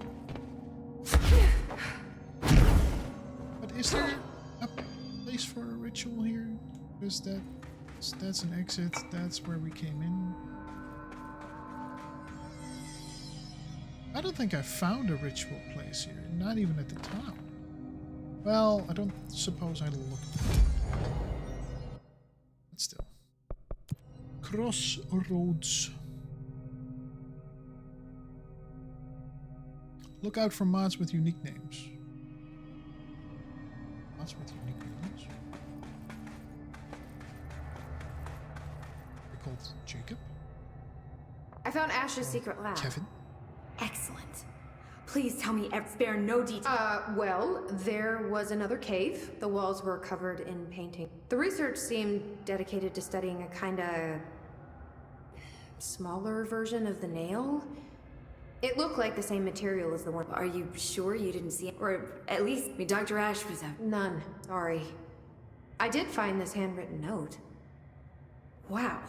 But is there a place for a ritual here? Because that's an exit. That's where we came in. I don't think I found a ritual place here. Not even at the top. Well, I don't suppose I looked. But still. Crossroads. Look out for mods with unique names. Mods with unique names? They're called Jacob. I found Ash's secret lab. Kevin. Excellent. Please tell me, spare no detail. Well, there was another cave. The walls were covered in painting. The research seemed dedicated to studying a kinda smaller version of the nail. It looked like the same material as the one. Are you sure you didn't see it? Or at least, I mean, Dr. Ash was a... None. Sorry. I did find this handwritten note. Wow.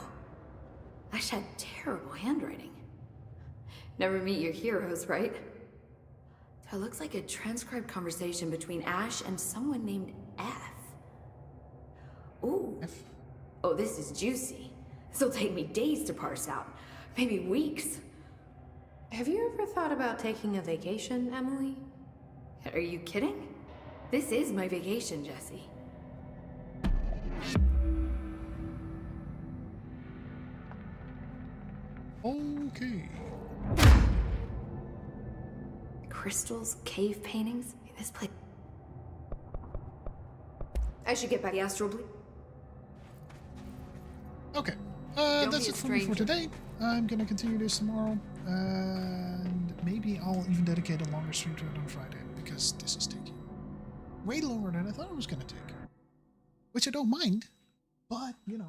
Ash had terrible handwriting. Never meet your heroes, right? So it looks like a transcribed conversation between Ash and someone named F. Ooh. F? Oh, this is juicy. This'll take me days to parse out. Maybe weeks. Have you ever thought about taking a vacation, Emily? Are you kidding? This is my vacation, Jesse. Okay. Crystals, cave paintings. This place. I should get back to the astral bleed. Okay. That's it for me for today. I'm gonna continue this tomorrow. And maybe I'll even dedicate a longer stream to it on Friday, because this is taking way longer than I thought it was gonna take. Which I don't mind, but, you know,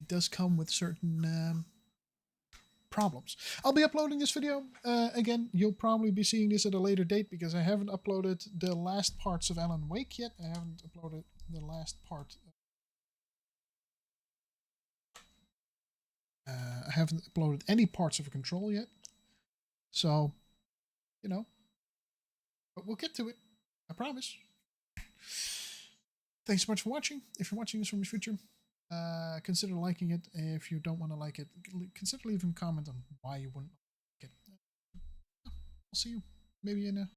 it does come with certain problems. I'll be uploading this video. Again, you'll probably be seeing this at a later date, because I haven't uploaded the last parts of Alan Wake yet. I haven't uploaded the last part. I haven't uploaded any parts of Control yet. So, you know. But we'll get to it. I promise. Thanks so much for watching. If you're watching this from the future, consider liking it. If you don't want to like it, consider leaving a comment on why you wouldn't like it. I'll see you maybe in a